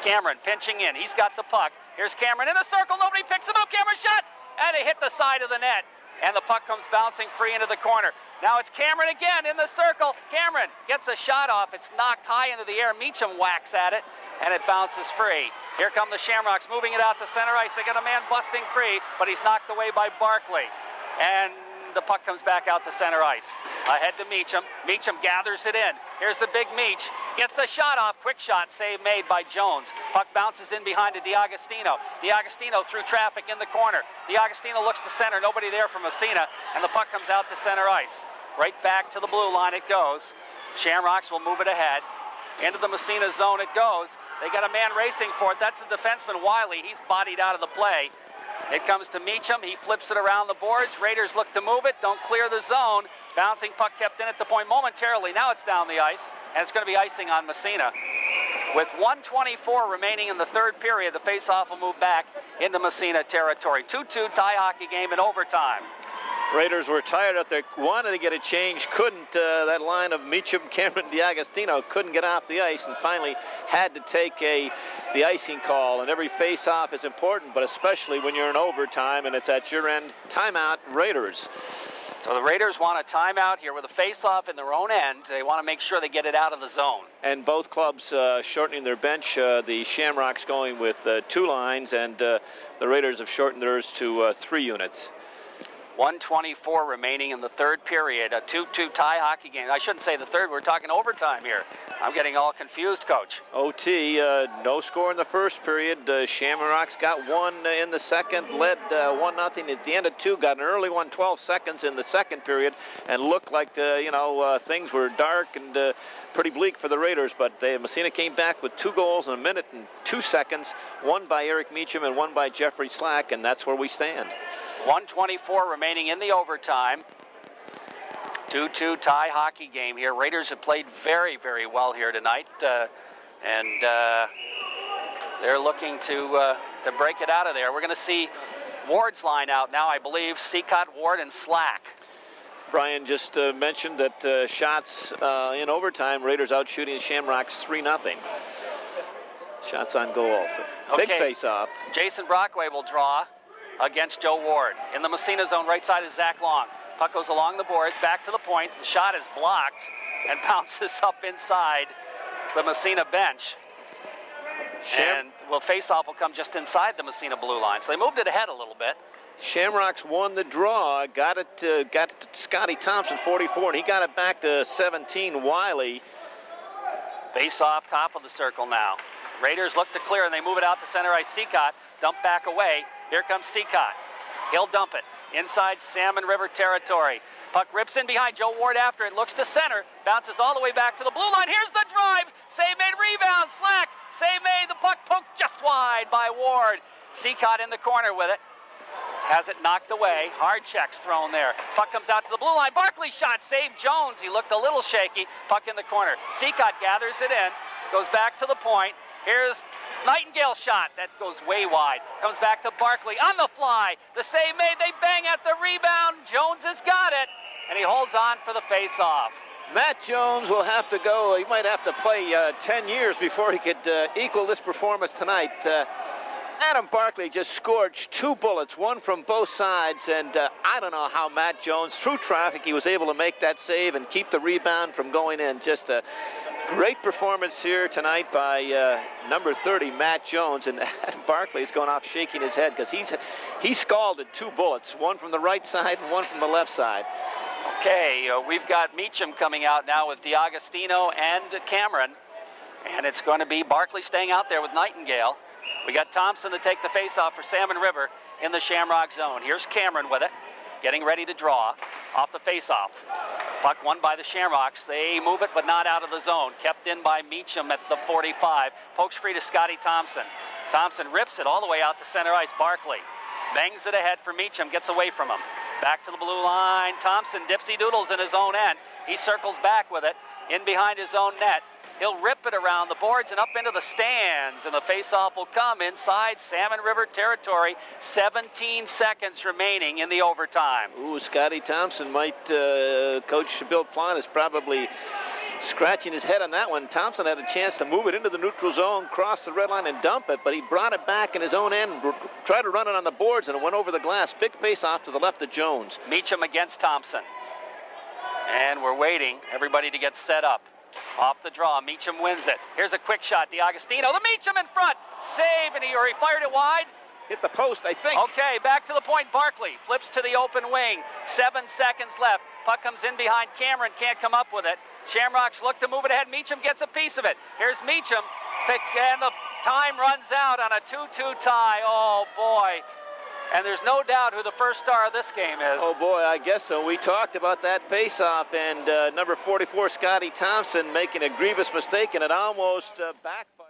Speaker 1: Cameron pinching in, he's got the puck. Here's Cameron in a circle, nobody picks him up, Cameron shot, and it hit the side of the net. And the puck comes bouncing free into the corner. Now it's Cameron again in the circle. Cameron gets a shot off, it's knocked high into the air. Meacham whacks at it, and it bounces free. Here come the Shamrocks moving it out to center ice. They got a man busting free, but he's knocked away by Barkley. And the puck comes back out to center ice. Ahead to Meacham. Meacham gathers it in. Here's the big Meach. Gets the shot off. Quick shot. Save made by Jones. Puck bounces in behind to DiAgostino. DiAgostino through traffic in the corner. DiAgostino looks to center. Nobody there from Massena. And the puck comes out to center ice. Right back to the blue line it goes. Shamrocks will move it ahead. Into the Massena zone it goes. They got a man racing for it. That's the defenseman Wiley. He's bodied out of the play. It comes to Meacham. He flips it around the boards. Raiders look to move it. Don't clear the zone. Bouncing puck kept in at the point momentarily. Now it's down the ice, and it's going to be icing on Massena. With 1:24 remaining in the third period, the faceoff will move back into Massena territory. 2-2 tie hockey game in overtime.
Speaker 2: Raiders were tired out there, wanted to get a change, couldn't. That line of Meacham, Cameron, DiAgostino couldn't get off the ice, and finally had to take the icing call. And every face-off is important, but especially when you're in overtime and it's at your end. Timeout, Raiders.
Speaker 1: So the Raiders want a timeout here with a face-off in their own end. They want to make sure they get it out of the zone.
Speaker 2: And both clubs shortening their bench. The Shamrocks going with 2 lines, and the Raiders have shortened theirs to 3 units.
Speaker 1: 1:24 remaining in the third period, a 2-2 tie hockey game. I shouldn't say the third, we're talking overtime here. I'm getting all confused, Coach.
Speaker 2: OT, no score in the first period. Shamrocks got 1 in the second, led 1-0 at the end of 2, got an early one, 12 seconds in the second period, and looked like, things were dark and pretty bleak for the Raiders, but Massena came back with 2 goals in 1 minute and 2 seconds, one by Eric Meacham and one by Jeffrey Slack, and that's where we stand.
Speaker 1: 1:24 remaining in the overtime. 2-2 tie hockey game here. Raiders have played very, very well here tonight, and they're looking to break it out of there. We're going to see Ward's line out now, I believe. Seacott, Ward, and Slack.
Speaker 2: Brian just mentioned that shots in overtime, Raiders out shooting Shamrocks 3-0. Shots on goal also.
Speaker 1: Okay.
Speaker 2: Big face-off.
Speaker 1: Jason Brockway will draw against Joe Ward. In the Massena zone, right side is Zach Long. Puck goes along the boards, back to the point. The shot is blocked and bounces up inside the Massena bench. And face-off will come just inside the Massena blue line. So they moved it ahead a little bit.
Speaker 2: Shamrocks won the draw, got it to Scotty Thompson, 44, and he got it back to 17, Wiley.
Speaker 1: Face-off, top of the circle now. Raiders look to clear, and they move it out to center ice. Seacott, dump back away. Here comes Seacott. He'll dump it inside Salmon River territory. Puck rips in behind Joe Ward after it. Looks to center. Bounces all the way back to the blue line. Here's the drive. Save made, rebound. Slack. Save made. The puck poked just wide by Ward. Seacott in the corner with it. Has it knocked away. Hard checks thrown there. Puck comes out to the blue line. Barkley shot. Saved Jones. He looked a little shaky. Puck in the corner. Seacott gathers it in. Goes back to the point. Here's Nightingale shot. That goes way wide. Comes back to Barkley on the fly. The save made. They bang at the rebound. Jones has got it. And he holds on for the face-off.
Speaker 2: Matt Jones will have to go. He might have to play 10 years before he could equal this performance tonight. Adam Barkley just scorched 2 bullets, one from both sides, and I don't know how Matt Jones, through traffic, he was able to make that save and keep the rebound from going in. Just a great performance here tonight by number 30, Matt Jones, and Adam Barkley's going off shaking his head because he scalded 2 bullets, one from the right side and one from the left side.
Speaker 1: Okay, we've got Meacham coming out now with DiAgostino and Cameron, and it's going to be Barkley staying out there with Nightingale. We got Thompson to take the face-off for Salmon River in the Shamrock zone. Here's Cameron with it, getting ready to draw off the face-off. Puck won by the Shamrocks. They move it, but not out of the zone. Kept in by Meacham at the 45. Pokes free to Scotty Thompson. Thompson rips it all the way out to center ice. Barkley bangs it ahead for Meacham, gets away from him. Back to the blue line. Thompson dipsy doodles in his own end. He circles back with it in behind his own net. He'll rip it around the boards and up into the stands, and the faceoff will come inside Salmon River territory. 17 seconds remaining in the overtime.
Speaker 2: Ooh, Scotty Thompson might, Coach Bill Plon is probably scratching his head on that one. Thompson had a chance to move it into the neutral zone, cross the red line and dump it, but he brought it back in his own end, tried to run it on the boards, and it went over the glass. Big face-off to the left of Jones.
Speaker 1: Meacham against Thompson. And we're waiting, everybody to get set up. Off the draw, Meacham wins it. Here's a quick shot, DiAgostino. The Meacham in front. Save, and he fired it wide.
Speaker 2: Hit the post, I think.
Speaker 1: Okay, back to the point. Barkley flips to the open wing. 7 seconds left. Puck comes in behind Cameron, can't come up with it. Shamrocks look to move it ahead. Meacham gets a piece of it. Here's Meacham, and the time runs out on a 2-2 tie. Oh, boy. And there's no doubt who the first star of this game is.
Speaker 2: Oh, boy, I guess so. We talked about that face-off, and number 44, Scotty Thompson, making a grievous mistake, and it almost backfired.